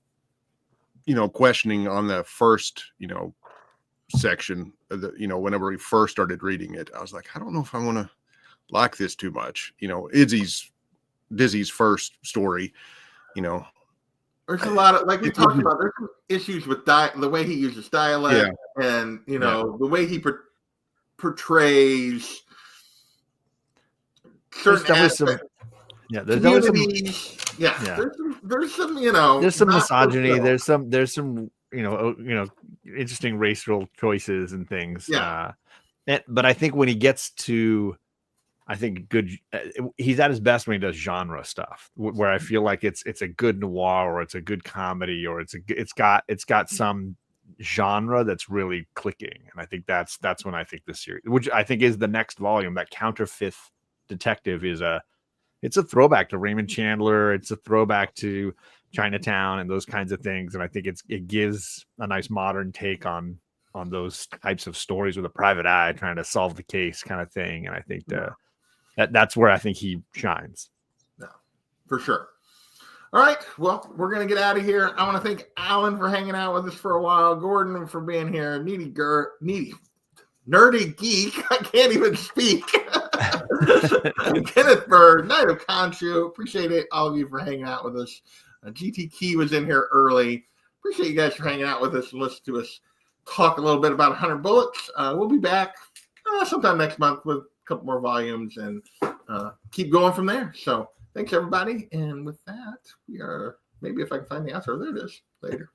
questioning on the first, section of the, whenever we first started reading it, I was like, I don't know if I want to like this too much. Dizzy's first story,
There's a lot of, like we talked about, there's some issues with the way he uses dialect, and the way he portrays certain aspects.
There's
communities. There's some
misogyny. There's some interesting racial choices and things. But I think when he gets to, he's at his best when he does genre stuff, where I feel like it's a good noir, or it's a good comedy, or it's got some genre that's really clicking. And I think that's when I think this series, which I think is the next volume, that Counterfeit Detective, it's a throwback to Raymond Chandler. It's a throwback to Chinatown and those kinds of things. And I think it gives a nice modern take on those types of stories with a private eye trying to solve the case kind of thing. And I think that's where I think he shines.
Yeah, for sure. All right. Well, we're going to get out of here. I want to thank Alan for hanging out with us for a while, Gordon for being here, Nerdy Geek. I can't even speak. Kenneth Bird, Knight of Khonshu. Appreciate it, all of you, for hanging out with us. GT Key was in here early. Appreciate you guys for hanging out with us and listening to us talk a little bit about 100 Bullets. We'll be back sometime next month with a couple more volumes and keep going from there. So thanks, everybody. And with that, we are, maybe if I can find the outro, there it is, later.